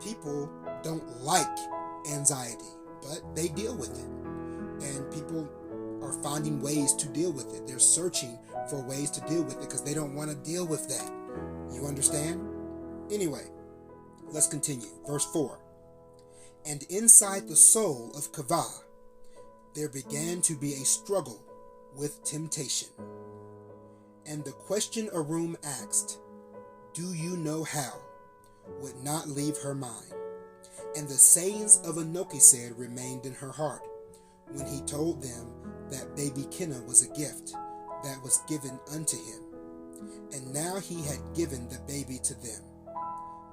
people don't like anxiety, but they deal with it. And people are finding ways to deal with it. They're searching for ways to deal with it because they don't want to deal with that. You understand? Anyway, let's continue. Verse 4. And inside the soul of Cavah, there began to be a struggle with temptation. And the question Arum asked, "Do you know how?" would not leave her mind. And the sayings of Anokised remained in her heart, when he told them that baby Kenna was a gift that was given unto him. And now he had given the baby to them.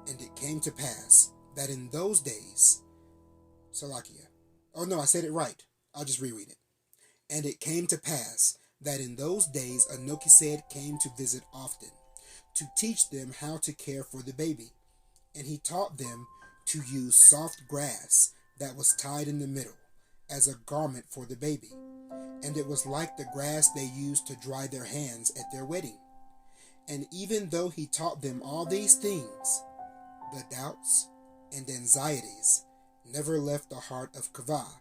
And it came to pass that in those days, Salakia. Oh no, I said it right. I'll just reread it. And it came to pass that in those days Anokised came to visit often, to teach them how to care for the baby. And he taught them to use soft grass that was tied in the middle as a garment for the baby. And it was like the grass they used to dry their hands at their wedding. And even though he taught them all these things, the doubts and anxieties never left the heart of Cavah,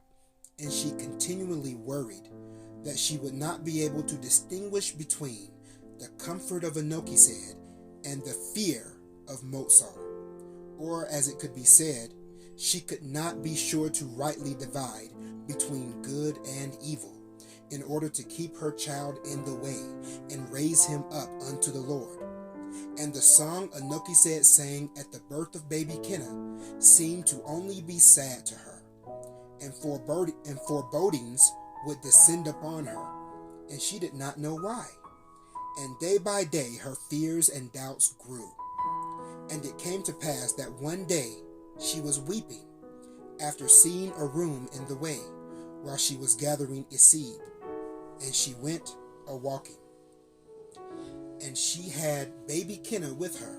and she continually worried that she would not be able to distinguish between the comfort of Anokised and the fear of Mozart. Or, as it could be said, she could not be sure to rightly divide between good and evil, in order to keep her child in the way and raise him up unto the Lord. And the song Anokised sang at the birth of baby Kenna seemed to only be sad to her. and forebodings would descend upon her, and she did not know why. And day by day her fears and doubts grew. And it came to pass that one day she was weeping, after seeing a room in the way, while she was gathering a seed. And she went a-walking. And she had baby Kenna with her.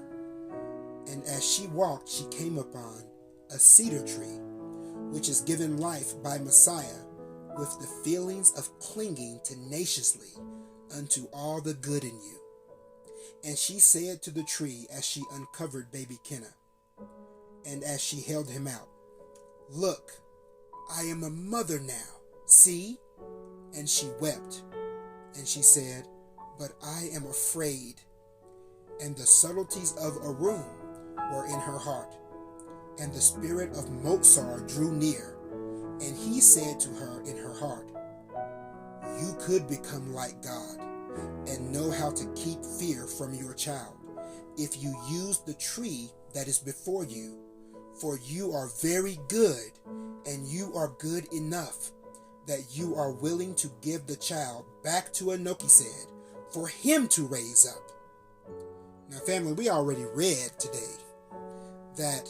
And as she walked, she came upon a cedar tree, which is given life by Messiah, with the feelings of clinging tenaciously unto all the good in you. And she said to the tree as she uncovered baby Kenna, and as she held him out, Look, I am a mother now, see? And she wept, and she said, But I am afraid. And the subtleties of a room were in her heart. And the spirit of Mozart drew near, and he said to her in her heart, You could become like God, and know how to keep fear from your child, if you use the tree that is before you. For you are very good, and you are good enough, that you are willing to give the child back to Enmity, for him to raise up. Now family, we already read today that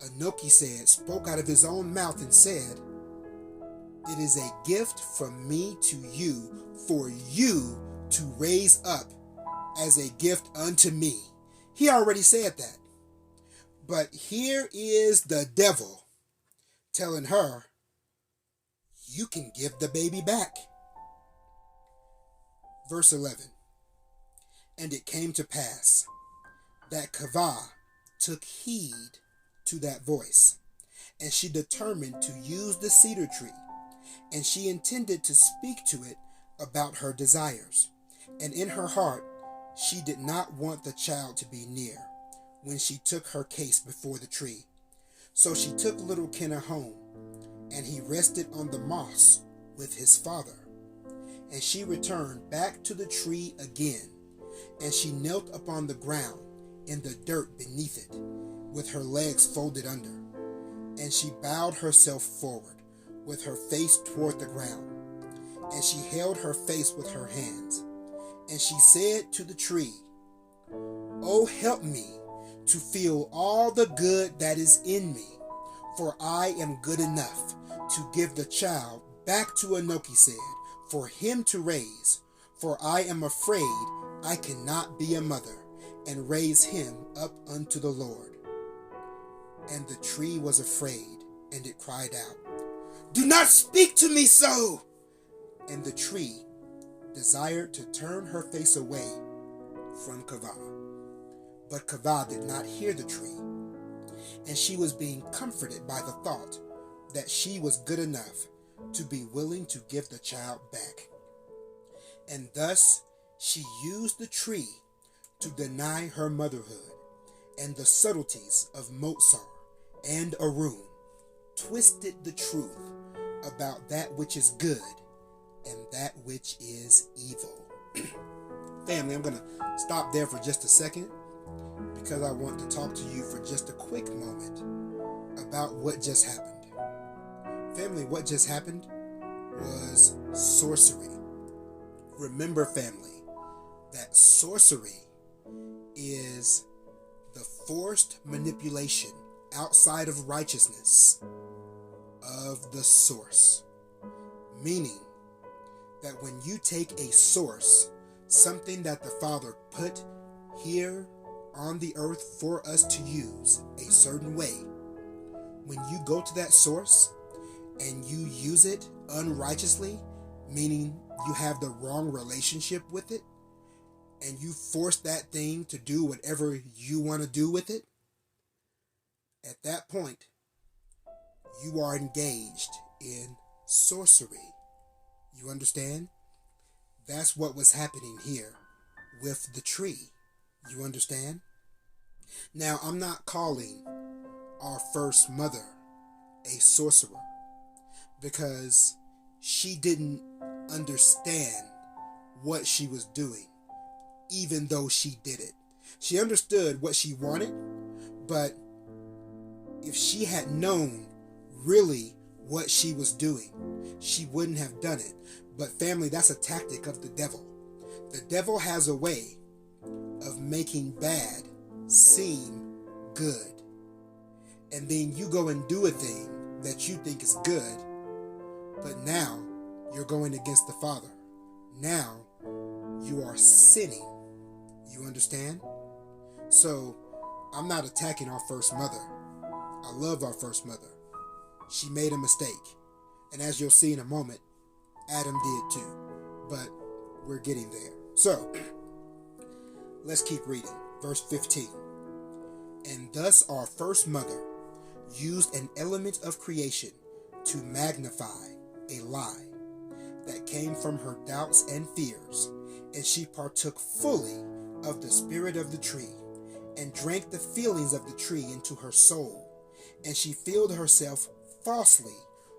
Enmity spoke out of his own mouth and said, It is a gift from me to you, for you to raise up as a gift unto me. He already said that. But here is the devil telling her, you can give the baby back. Verse 11. And it came to pass that Cavah took heed to that voice, and she determined to use the cedar tree, and she intended to speak to it about her desires. And in her heart, she did not want the child to be near when she took her case before the tree. So she took little Kenna home, and he rested on the moss with his father. And she returned back to the tree again, and she knelt upon the ground in the dirt beneath it, with her legs folded under. And she bowed herself forward, with her face toward the ground, and she held her face with her hands. And she said to the tree, Oh, help me to feel all the good that is in me, for I am good enough to give the child back to Enmity, for him to raise, for I am afraid I cannot be a mother, and raise him up unto the Lord. And the tree was afraid, and it cried out, Do not speak to me so! And the tree desired to turn her face away from Cavah. But Cavah did not hear the tree, and she was being comforted by the thought that she was good enough to be willing to give the child back. And thus she used the tree to deny her motherhood, and the subtleties of Mozart and Arum twisted the truth about that which is good and that which is evil. Family, I'm going to stop there for just a second, because I want to talk to you for just a quick moment about what just happened. Family, what just happened was sorcery. Remember, family, that sorcery is the forced manipulation outside of righteousness of the source. Meaning that when you take a source, something that the Father put here on the earth for us to use a certain way, when you go to that source and you use it unrighteously, meaning you have the wrong relationship with it, and you force that thing to do whatever you want to do with it, at that point, you are engaged in sorcery. You understand? That's what was happening here with the tree. You understand? Now, I'm not calling our first mother a sorcerer, because she didn't understand what she was doing, even though she did it. She understood what she wanted, but if she had known really what she was doing, she wouldn't have done it. But family, that's a tactic of the devil. The devil has a way of making bad seem good. And then you go and do a thing that you think is good, but now you're going against the Father. Now you are sinning. You understand? So I'm not attacking our first mother. I love our first mother. She made a mistake. And as you'll see in a moment, Adam did too. But we're getting there. So let's keep reading. Verse 15. And thus our first mother used an element of creation to magnify a lie that came from her doubts and fears, and she partook fully of the spirit of the tree, and drank the feelings of the tree into her soul, and she filled herself falsely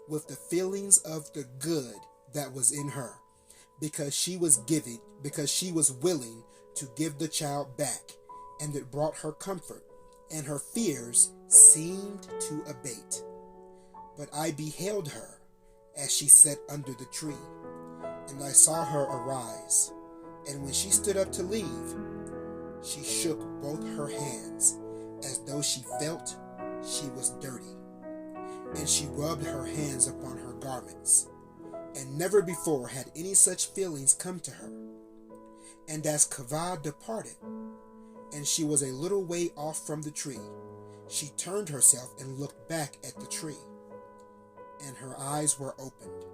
with the feelings of the good that was in her, because she was willing to give the child back, and it brought her comfort, and her fears seemed to abate. But I beheld her as she sat under the tree, and I saw her arise, and when she stood up to leave, she shook both her hands as though she felt she was dirty, and she rubbed her hands upon her garments, and never before had any such feelings come to her. And as Cavah departed, and she was a little way off from the tree, she turned herself and looked back at the tree, and her eyes were opened,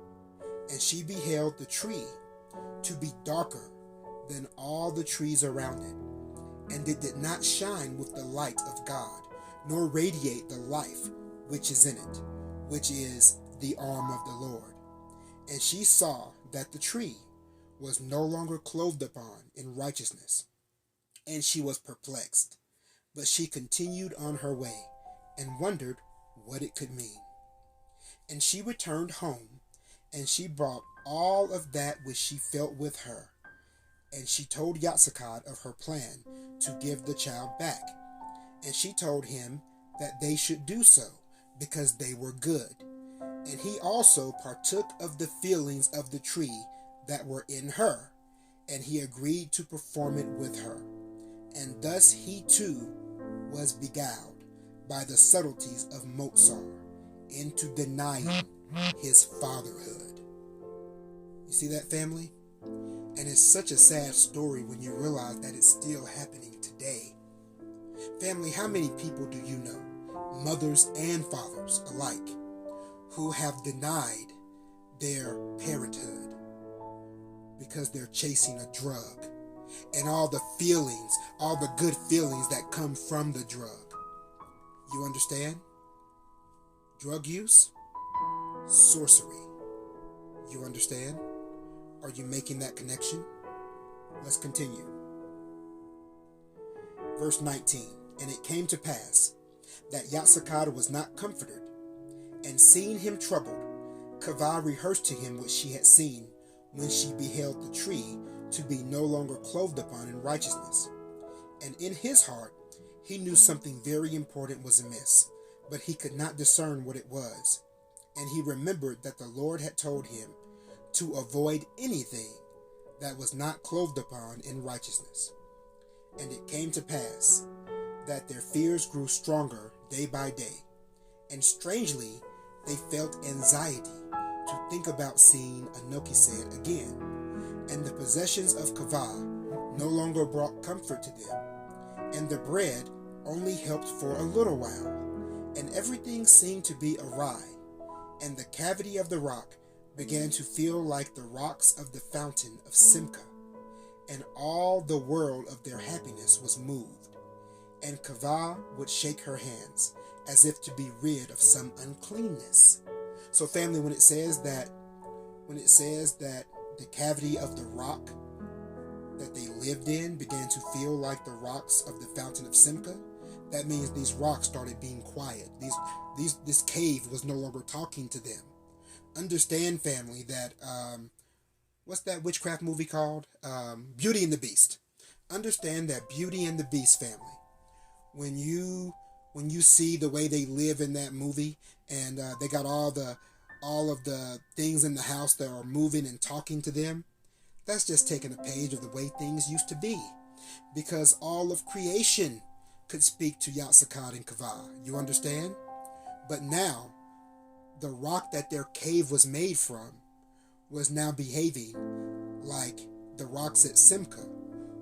and she beheld the tree to be darker than all the trees around it, and it did not shine with the light of God, nor radiate the life which is in it, which is the arm of the Lord. And she saw that the tree was no longer clothed upon in righteousness, and she was perplexed. But she continued on her way, and wondered what it could mean. And she returned home, and she brought all of that which she felt with her. And she told Yatsakad of her plan to give the child back. And she told him that they should do so, because they were good. And he also partook of the feelings of the tree that were in her, and he agreed to perform it with her. And thus he too was beguiled by the subtleties of Mozart into denying his fatherhood. You see that, family? And it's such a sad story when you realize that it's still happening today. Family, how many people do you know, mothers and fathers alike, who have denied their parenthood because they're chasing a drug and all the feelings, all the good feelings that come from the drug? You understand? Drug use, sorcery. You understand? Are you making that connection? Let's continue. Verse 19. And it came to pass that Yatsakad was not comforted, and seeing him troubled, Cavah rehearsed to him what she had seen when she beheld the tree to be no longer clothed upon in righteousness. And in his heart he knew something very important was amiss, but he could not discern what it was. And he remembered that the Lord had told him to avoid anything that was not clothed upon in righteousness. And it came to pass that their fears grew stronger day by day, and strangely they felt anxiety to think about seeing Anokised again, and the possessions of Cavah no longer brought comfort to them, and the bread only helped for a little while, and everything seemed to be awry, and the cavity of the rock began to feel like the rocks of the fountain of Simca, and all the world of their happiness was moved. And Cavah would shake her hands as if to be rid of some uncleanness. So family, when it says that the cavity of the rock that they lived in began to feel like the rocks of the fountain of Simca, that means these rocks started being quiet. This cave was no longer talking to them. Understand, family, that what's that witchcraft movie called? Beauty and the Beast. Understand that Beauty and the Beast, family. When you see the way they live in that movie, and they got all the all of the things in the house that are moving and talking to them, that's just taking a page of the way things used to be. Because all of creation could speak to Yahtzekad and Cavah. You understand? But now, the rock that their cave was made from was now behaving like the rocks at Simca,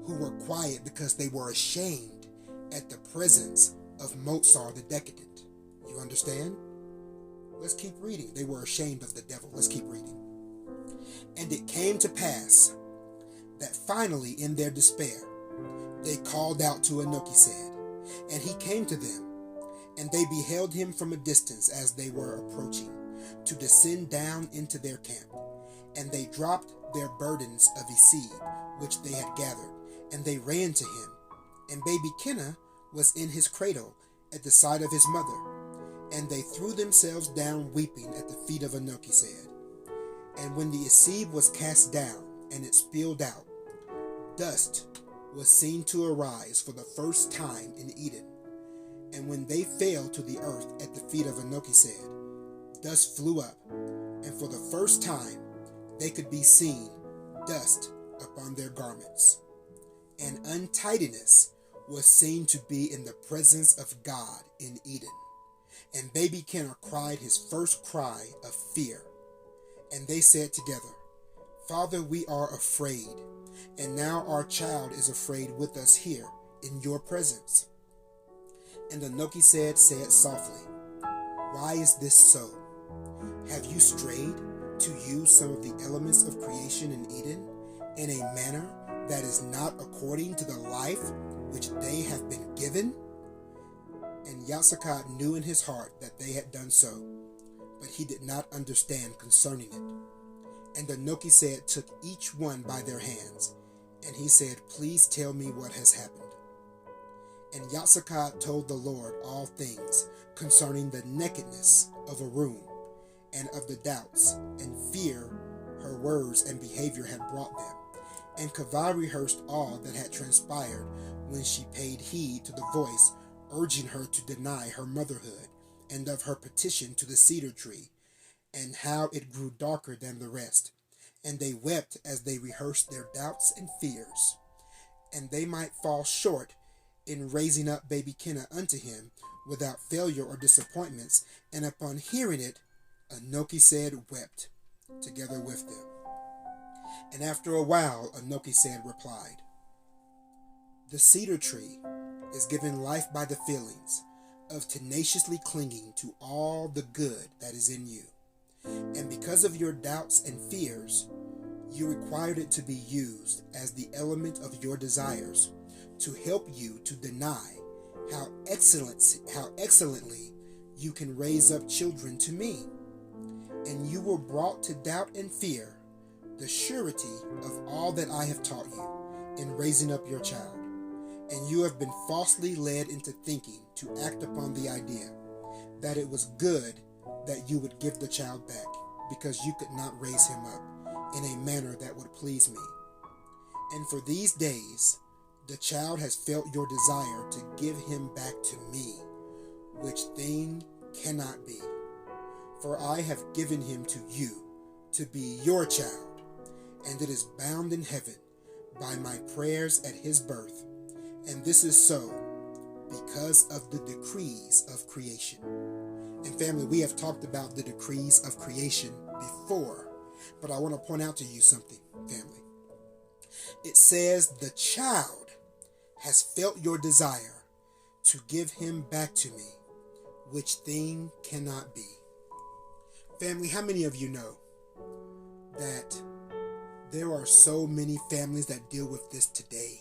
who were quiet because they were ashamed at the presence of Mozart the Decadent. You understand? Let's keep reading. They were ashamed of the devil. Let's keep reading. And it came to pass that finally, in their despair, they called out to Enokised, and he came to them, and they beheld him from a distance as they were approaching, to descend down into their camp. And they dropped their burdens of seed which they had gathered, and they ran to him. And baby Kenna was in his cradle at the side of his mother. And they threw themselves down weeping at the feet of Enokised. And when the seed was cast down, and it spilled out, dust was seen to arise for the first time in Eden. And when they fell to the earth at the feet of Enokised, dust flew up, and for the first time they could be seen dust upon their garments. And untidiness was seen to be in the presence of God in Eden. And baby Kenna cried his first cry of fear. And they said together, Father, we are afraid, and now our child is afraid with us here in your presence. And Enokised said softly, Why is this so? Have you strayed to use some of the elements of creation in Eden in a manner that is not according to the life which they have been given? And Yahtzekad knew in his heart that they had done so, but he did not understand concerning it. And Enokised took each one by their hands, and he said, Please tell me what has happened. And Yahtzekad told the Lord all things concerning the nakedness of a room, and of the doubts and fear her words and behavior had brought them. And Cavah rehearsed all that had transpired when she paid heed to the voice urging her to deny her motherhood, and of her petition to the cedar tree, and how it grew darker than the rest. And they wept as they rehearsed their doubts and fears, and they might fall short in raising up baby Kenna unto him without failure or disappointments. And upon hearing it, Enokised wept together with them. And after a while, Enokised replied, The cedar tree is given life by the feelings of tenaciously clinging to all the good that is in you. And because of your doubts and fears, you required it to be used as the element of your desires to help you to deny how excellently you can raise up children to me. And you were brought to doubt and fear the surety of all that I have taught you in raising up your child. And you have been falsely led into thinking to act upon the idea that it was good that you would give the child back, because you could not raise him up in a manner that would please me. And for these days, the child has felt your desire to give him back to me, which thing cannot be. For I have given him to you to be your child, and it is bound in heaven by my prayers at his birth. And this is so because of the decrees of creation. And family, we have talked about the decrees of creation before, but I want to point out to you something, family. It says the child has felt your desire to give him back to me, which thing cannot be. Family, how many of you know that there are so many families that deal with this today?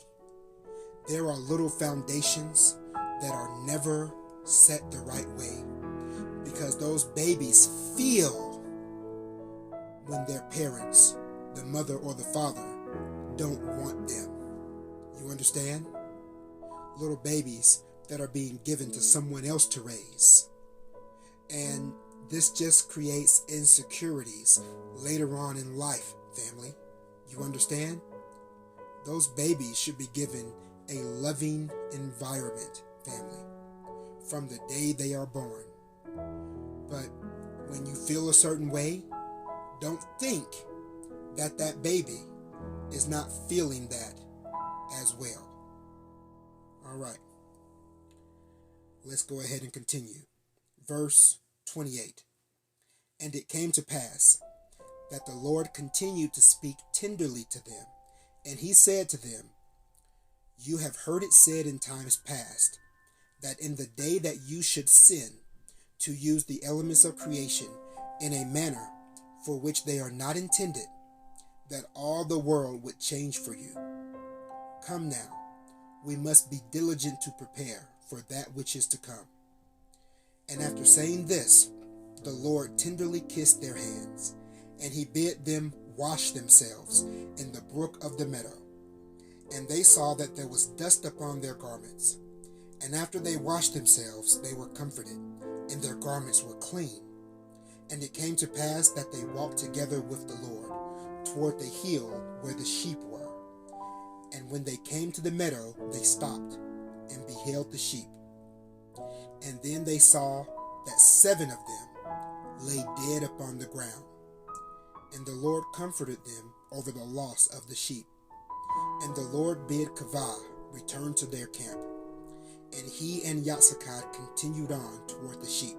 There are little foundations that are never set the right way because those babies feel when their parents, the mother or the father, don't want them. You understand? Little babies that are being given to someone else to raise. And this just creates insecurities later on in life, family. You understand? Those babies should be given a loving environment, family, from the day they are born. But when you feel a certain way, don't think that that baby is not feeling that as well. All right. Let's go ahead and continue. Verse 28. And it came to pass that the Lord continued to speak tenderly to them, and he said to them, You have heard it said in times past, that in the day that you should sin, to use the elements of creation in a manner for which they are not intended, that all the world would change for you. Come now, we must be diligent to prepare for that which is to come. And after saying this, the Lord tenderly kissed their hands, and he bid them wash themselves in the brook of the meadow. And they saw that there was dust upon their garments. And after they washed themselves, they were comforted, and their garments were clean. And it came to pass that they walked together with the Lord toward the hill where the sheep were. And when they came to the meadow, they stopped and beheld the sheep. And then they saw that 7 of them lay dead upon the ground. And the Lord comforted them over the loss of the sheep. And the Lord bid Cavah return to their camp. And he and Yatsakad continued on toward the sheep.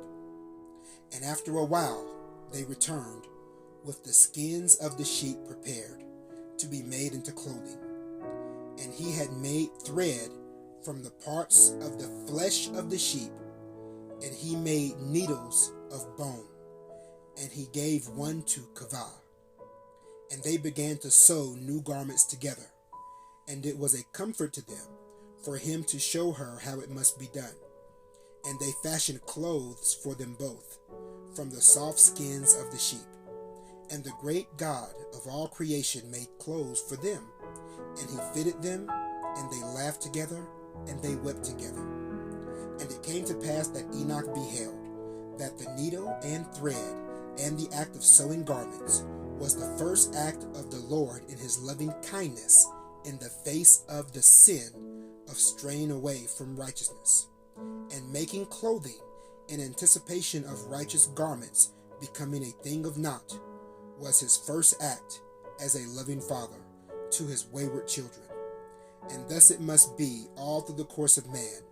And after a while they returned with the skins of the sheep prepared to be made into clothing. And he had made thread from the parts of the flesh of the sheep, and he made needles of bone, and he gave one to Cavah. And they began to sew new garments together, and it was a comfort to them for him to show her how it must be done. And they fashioned clothes for them both, from the soft skins of the sheep. And the great God of all creation made clothes for them, and he fitted them, and they laughed together, and they wept together. And it came to pass that Enoch beheld that the needle and thread and the act of sewing garments was the first act of the Lord in his loving kindness in the face of the sin of straying away from righteousness, and making clothing in anticipation of righteous garments becoming a thing of naught was his first act as a loving father to his wayward children. And thus it must be all through the course of man,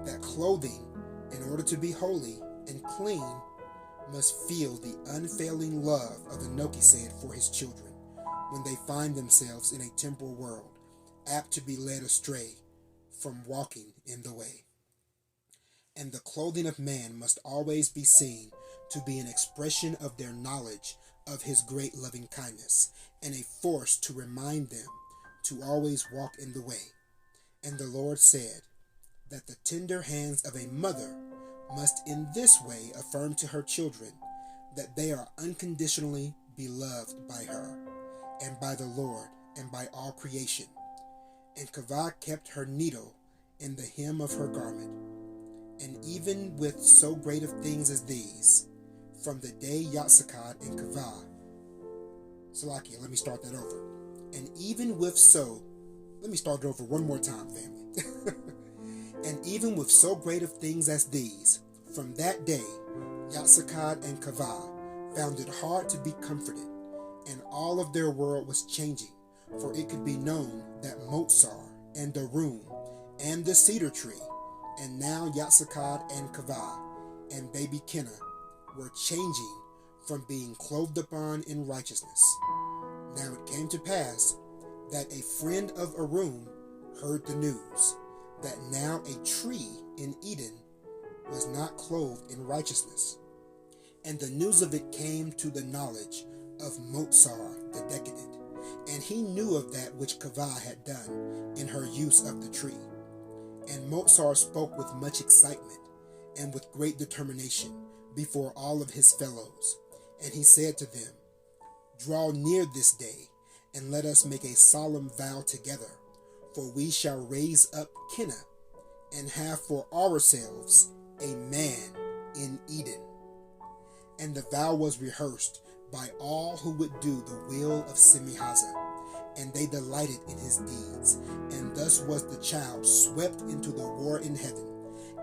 that clothing, in order to be holy and clean, must feel the unfailing love of Enoch for his children when they find themselves in a temporal world, apt to be led astray from walking in the way. And the clothing of man must always be seen to be an expression of their knowledge of his great loving kindness, and a force to remind them to always walk in the way. And the Lord said that the tender hands of a mother must in this way affirm to her children that they are unconditionally beloved by her, and by the Lord, and by all creation. And Cavah kept her needle in the hem of her garment. And even with so great of things as these, from the day Yatsakad and Cavah, Salakia, let me start that over. And even with so, let me start it over one more time, family. And even with so great of things as these, from that day, Yatsakad and Cavah found it hard to be comforted, and all of their world was changing, for it could be known that Motsar and Darum and the cedar tree, and now Yatsakad and Cavah and baby Kenna were changing from being clothed upon in righteousness. Now it came to pass that a friend of Arum heard the news that now a tree in Eden was not clothed in righteousness. And the news of it came to the knowledge of Motsar the decadent, and he knew of that which Cavah had done in her use of the tree. And Motsar spoke with much excitement and with great determination before all of his fellows. And he said to them, Draw near this day, and let us make a solemn vow together, for we shall raise up Kenna, and have for ourselves a man in Eden. And the vow was rehearsed by all who would do the will of Semihaza, and they delighted in his deeds. And thus was the child swept into the war in heaven,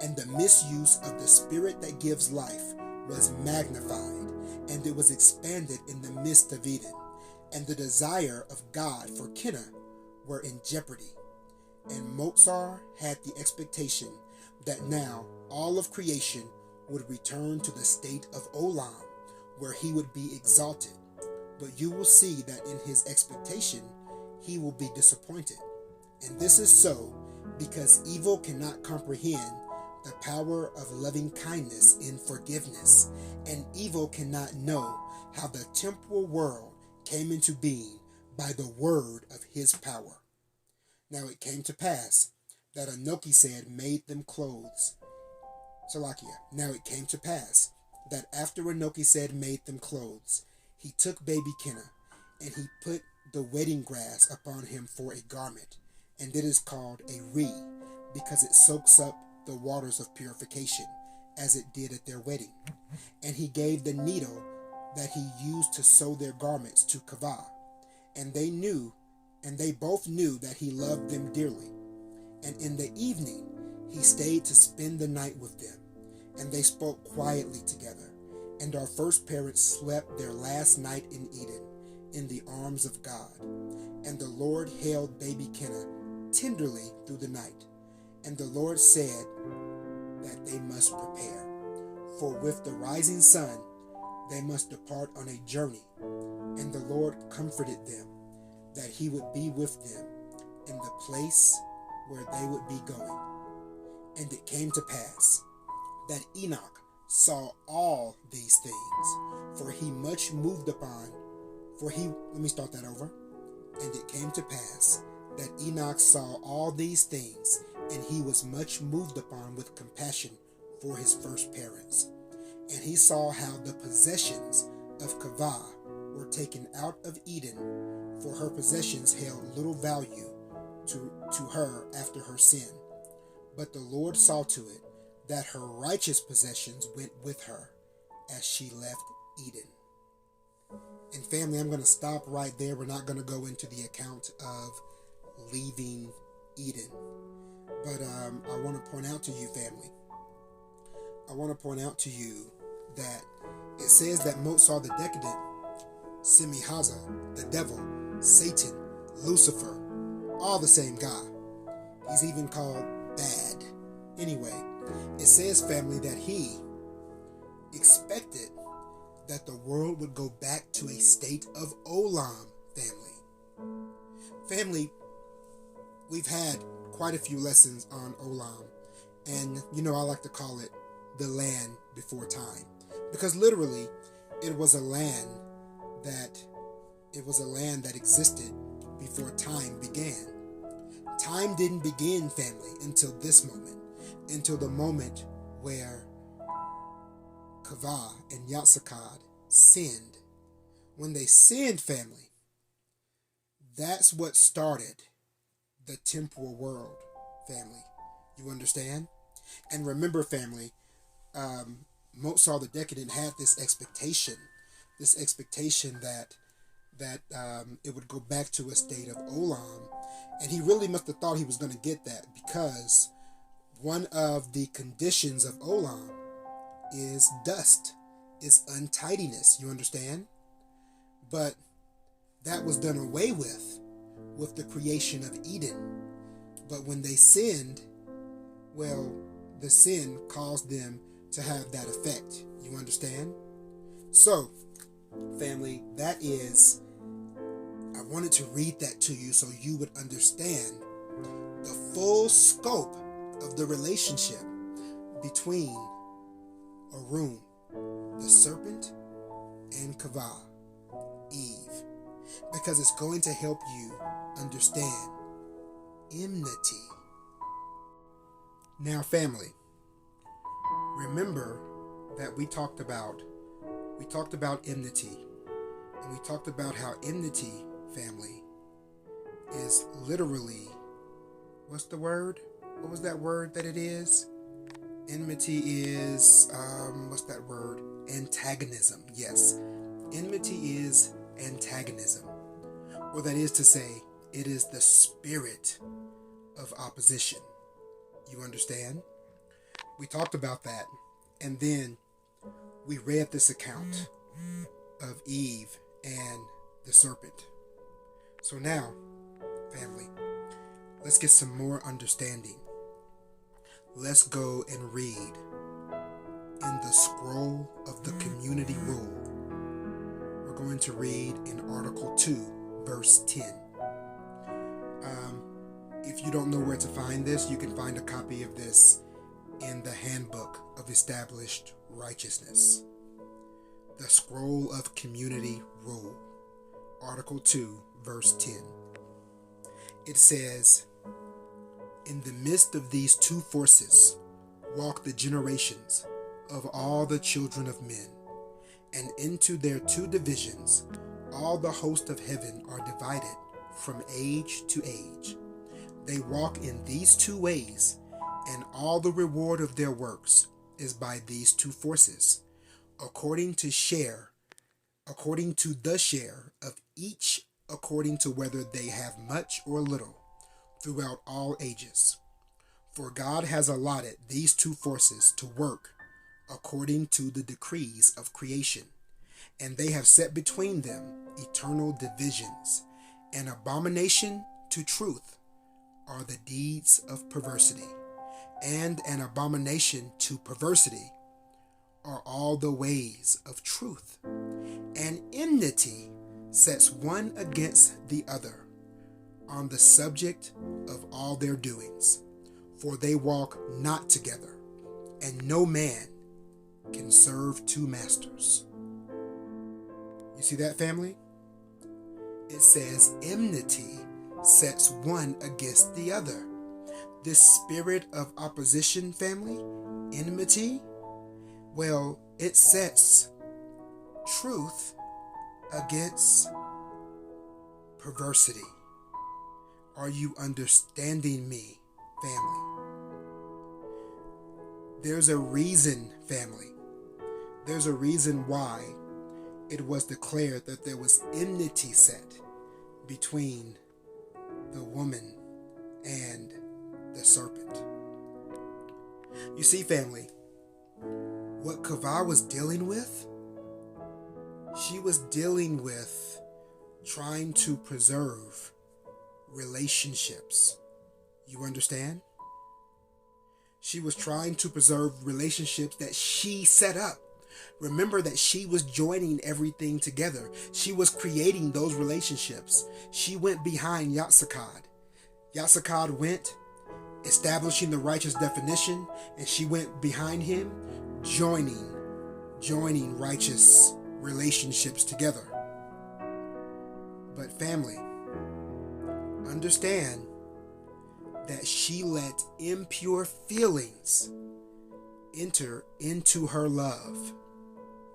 and the misuse of the spirit that gives life was magnified and it was expanded in the midst of Eden, and the desire of God for Kenna were in jeopardy. And Mozart had the expectation that now all of creation would return to the state of Olam, where he would be exalted. But you will see that in his expectation, he will be disappointed. And this is so because evil cannot comprehend the power of loving kindness in forgiveness, and evil cannot know how the temporal world came into being by the word of his power. Now it came to pass that Anoki made them clothes. Salakia. Now it came to pass that after Anoki made them clothes, he took baby Kenna, and he put the wedding grass upon him for a garment, and it is called a re, because it soaks up the waters of purification, as it did at their wedding. And he gave the needle that he used to sew their garments to Cavah, and they both knew that he loved them dearly. And in the evening he stayed to spend the night with them, and they spoke quietly together. And our first parents slept their last night in Eden, in the arms of God. And the Lord held baby Kenna tenderly through the night. And the Lord said that they must prepare, for with the rising sun they must depart on a journey. And the Lord comforted them, that he would be with them in the place where they would be going. And it came to pass that Enoch saw all these things, for he much moved upon, And it came to pass that Enoch saw all these things, and he was much moved upon with compassion for his first parents. And he saw how the possessions of Cavah were taken out of Eden, for her possessions held little value to her after her sin. But the Lord saw to it that her righteous possessions went with her as she left Eden. And family, I'm going to stop right there. We're not going to go into the account of leaving Eden. But I want to point out to you, family, that it says that Mozart the Decadent, Semihaza, the devil, Satan, Lucifer, all the same guy. He's even called bad. Anyway, it says, family, that he expected that the world would go back to a state of Olam, family. Family, we've had quite a few lessons on Olam, and I like to call it the land before time, because literally it was a land that existed before time began. Time didn't begin, family, until this moment, until the moment where Cavah and Yatsakad sinned. When they sinned, family, that's what started the temporal world, family. You understand? And remember, family, Mozart the Decadent had this expectation that it would go back to a state of Olam, and he really must have thought he was going to get that, because one of the conditions of Olam is dust, is untidiness. You understand? But that was done away with the creation of Eden. But when they sinned, well, the sin caused them to have that effect. You understand? So, family, I wanted to read that to you so you would understand the full scope of the relationship between Arum, the serpent, and Cavah, Eve, because it's going to help you understand enmity. Now, family, remember that we talked about enmity, and we talked about how enmity, family, is literally, what's the word? What was that word that it is? Enmity is, what's that word? Antagonism. Yes. Enmity is antagonism. Or that is to say, it is the spirit of opposition. You understand? We talked about that. And then we read this account of Eve and the serpent. So now, family, let's get some more understanding. Let's go and read in the scroll of the community rule. We're going to read in Article 2, verse 10. If you don't know where to find this, you can find a copy of this in the Handbook of Established Righteousness. The Scroll of Community Rule, Article 2, verse 10. It says, "In the midst of these two forces walk the generations of all the children of men, and into their two divisions all the host of heaven are divided from age to age. They walk in these two ways, and all the reward of their works is by these two forces, according to the share of each, according to whether they have much or little, throughout all ages. For God has allotted these two forces to work according to the decrees of creation, and they have set between them eternal divisions. An abomination to truth are the deeds of perversity, and an abomination to perversity are all the ways of truth. And enmity sets one against the other on the subject of all their doings, for they walk not together, and no man can serve two masters." You see that, family? It says enmity sets one against the other. This spirit of opposition, family, enmity, well, it sets truth against perversity. Are you understanding me, family? There's a reason, family. There's a reason why it was declared that there was enmity set between the woman and the serpent. You see, family, what Cavah was dealing with, she was dealing with trying to preserve relationships. You understand? She was trying to preserve relationships that she set up. Remember that she was joining everything together. She was creating those relationships. She went behind Yatsakad. Yatsakad went establishing the righteous definition, and she went behind him joining righteous relationships together. But family, understand that she let impure feelings enter into her love.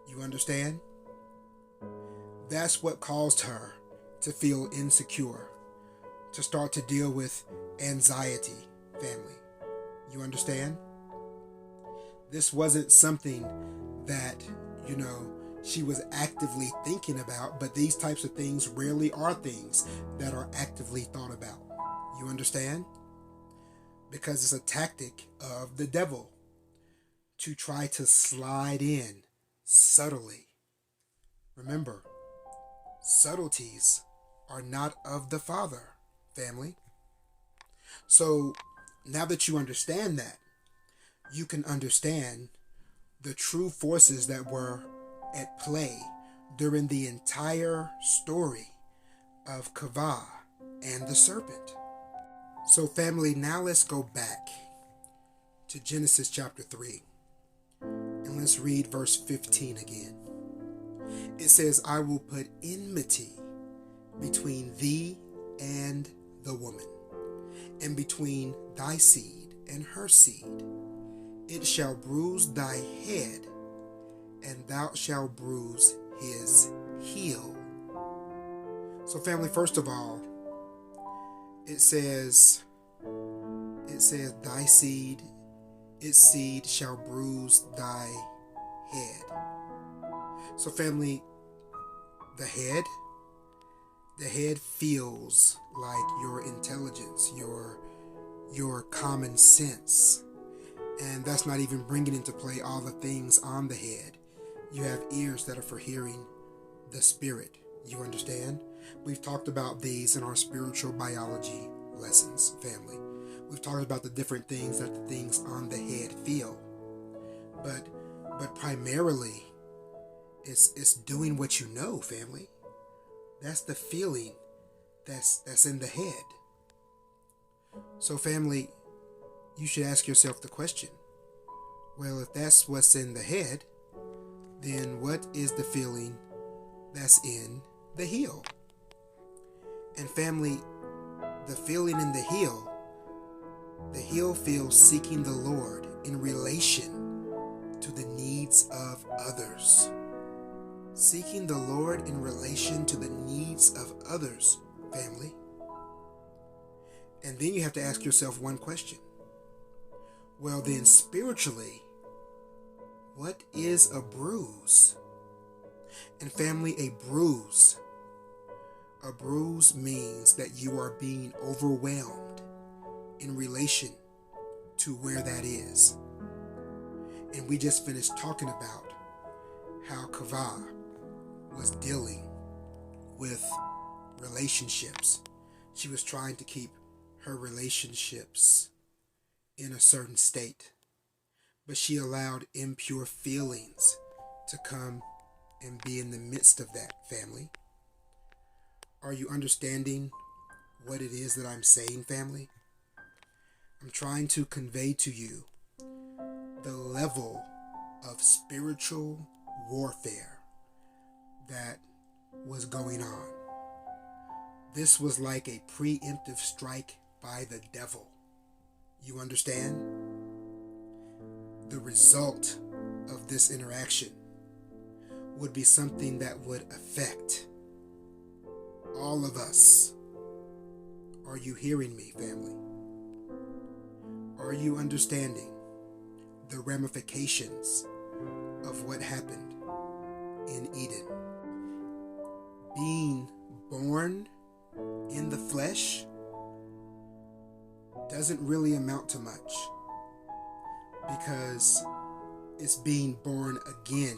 You understand? That's what caused her to feel insecure, to start to deal with anxiety, family. You understand? This wasn't something that, she was actively thinking about, but these types of things rarely are things that are actively thought about. You understand? Because it's a tactic of the devil to try to slide in subtly. Remember, subtleties are not of the Father, family. So now that you understand that, you can understand the true forces that were at play during the entire story of Cavah and the serpent. So family, now let's go back to Genesis chapter 3. And let's read verse 15 again. It says, "I will put enmity between thee and the woman, and between thy seed and her seed. It shall bruise thy head, and thou shalt bruise his heel." So family, first of all, it says thy seed, its seed shall bruise thy head. So family, the head feels like your intelligence, your common sense. And that's not even bringing into play all the things on the head. You have ears that are for hearing the Spirit. You understand? We've talked about these in our spiritual biology lessons, family. We've talked about the different things that the things on the head feel. But primarily, it's doing what you know, family. That's the feeling that's in the head. So, family, you should ask yourself the question, well, if that's what's in the head, then what is the feeling that's in the heel? And family, the feeling in the heel feels seeking the Lord in relation to the needs of others. Seeking the Lord in relation to the needs of others, family. And then you have to ask yourself one question. Well, then spiritually, what is a bruise? And family, a bruise means that you are being overwhelmed in relation to where that is. And we just finished talking about how Cavah was dealing with relationships. She was trying to keep her relationships in a certain state, but she allowed impure feelings to come and be in the midst of that, family. Are you understanding what it is that I'm saying, family? I'm trying to convey to you the level of spiritual warfare that was going on. This was like a preemptive strike by the devil. You understand? The result of this interaction would be something that would affect all of us. Are you hearing me, family? Are you understanding the ramifications of what happened in Eden? Being born in the flesh doesn't really amount to much, because it's being born again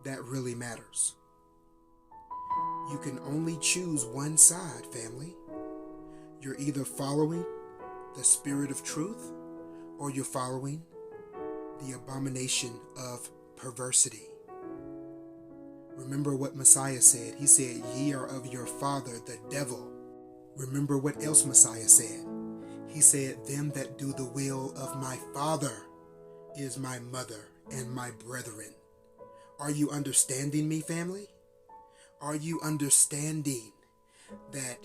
that really matters. You can only choose one side, family. You're either following the spirit of truth, or you're following the abomination of perversity. Remember what Messiah said. He said, ye are of your father, the devil. Remember what else Messiah said. He said, them that do the will of my Father is my mother and my brethren. Are you understanding me, family? Are you understanding that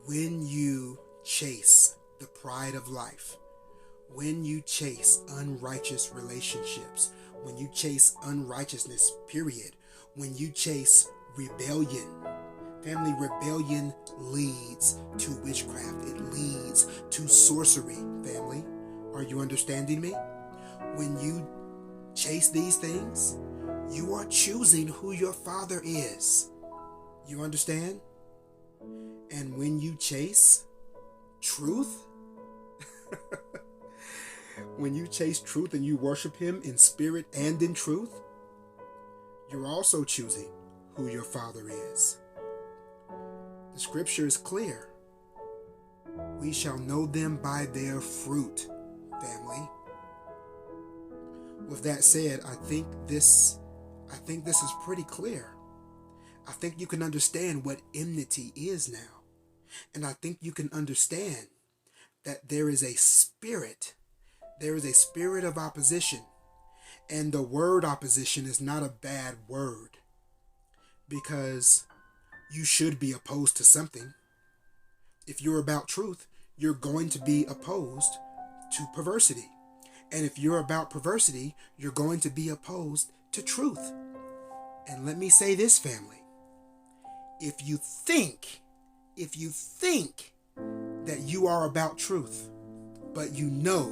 when you chase the pride of life, when you chase unrighteous relationships, when you chase unrighteousness, period, when you chase rebellion, family, rebellion leads to witchcraft. It leads to sorcery, family. Are you understanding me? When you chase these things, you are choosing who your father is. You understand? And when you chase truth, when you chase truth and you worship him in spirit and in truth, you're also choosing who your father is. The scripture is clear. We shall know them by their fruit, family. With that said, I think this is pretty clear. I think you can understand what enmity is now. And I think you can understand that there is a spirit of opposition. And the word opposition is not a bad word, because you should be opposed to something. If you're about truth, you're going to be opposed to perversity. And if you're about perversity, you're going to be opposed to truth. And let me say this, family. If you think that you are about truth, but you know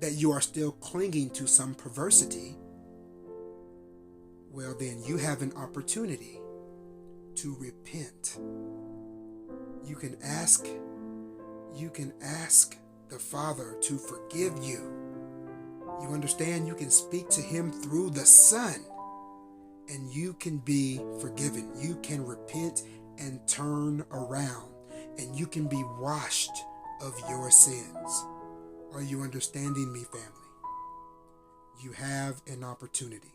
that you are still clinging to some perversity, well, then you have an opportunity to repent. You can ask the Father to forgive you. You understand? You can speak to him through the Son. and you can be forgiven. You can repent and turn around, and you can be washed of your sins. Are you understanding me, family? You have an opportunity.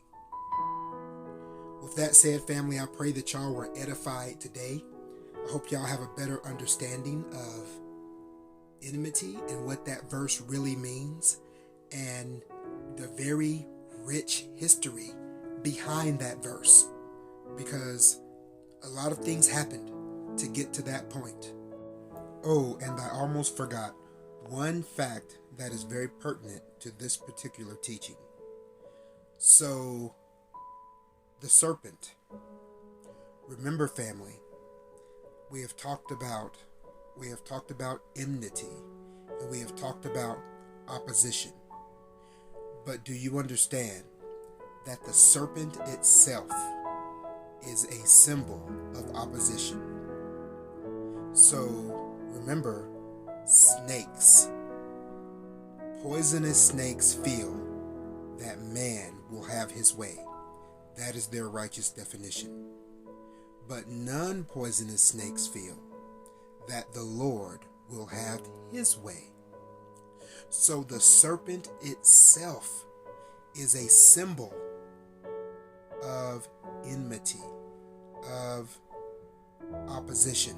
With that said, family, I pray that y'all were edified today. I hope y'all have a better understanding of enmity and what that verse really means, and the very rich history behind that verse, because a lot of things happened to get to that point. Oh, and I almost forgot one fact that is very pertinent to this particular teaching. So, the serpent. Remember, family, we have talked about enmity, and we have talked about opposition. But do you understand that the serpent itself is a symbol of opposition? So remember, snakes. Poisonous snakes feel that man will have his way. That is their righteous definition. But non-poisonous snakes feel that the Lord will have his way. So the serpent itself is a symbol of enmity, of opposition,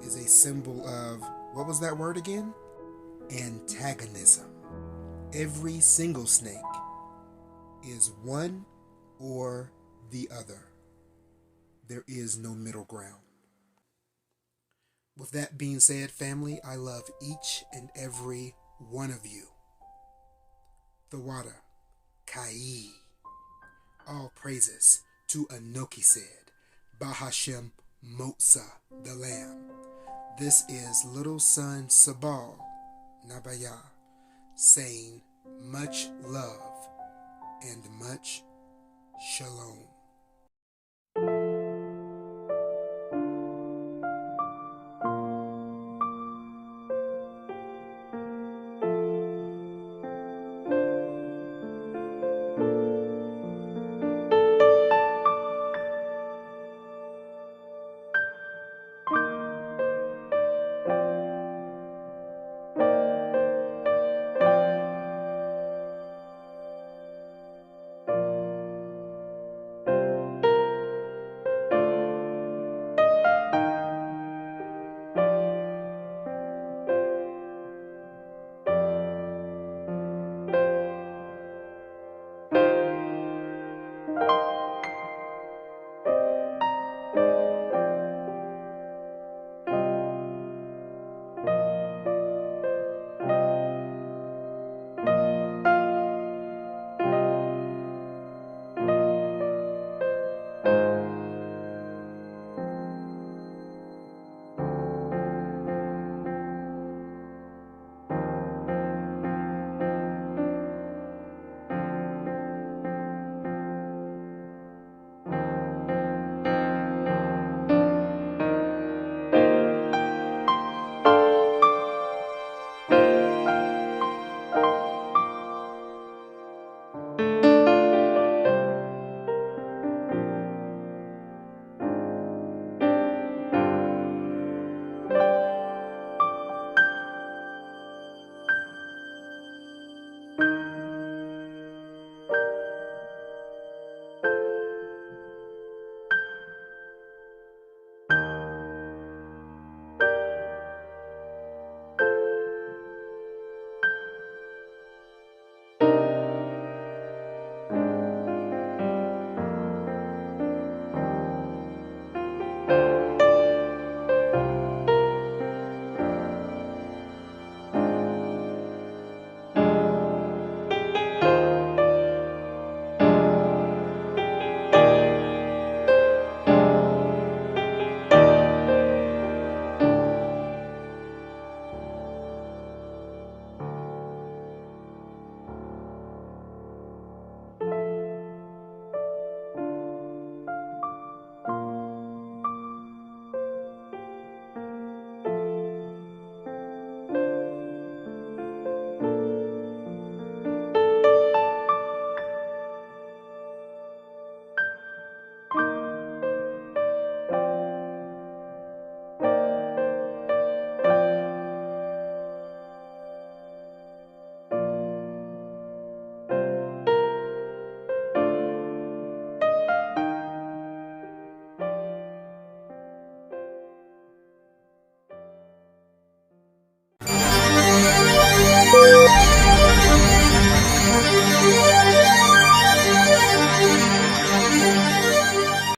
is a symbol of, what was that word again? Antagonism. Every single snake is one or the other. There is no middle ground. With that being said, family, I love each and every one of you. The water, Kai. All praises to Anoki said, Bahashem Motsa, the Lamb. This is little son Sabal, Nabaya, saying much love and much shalom.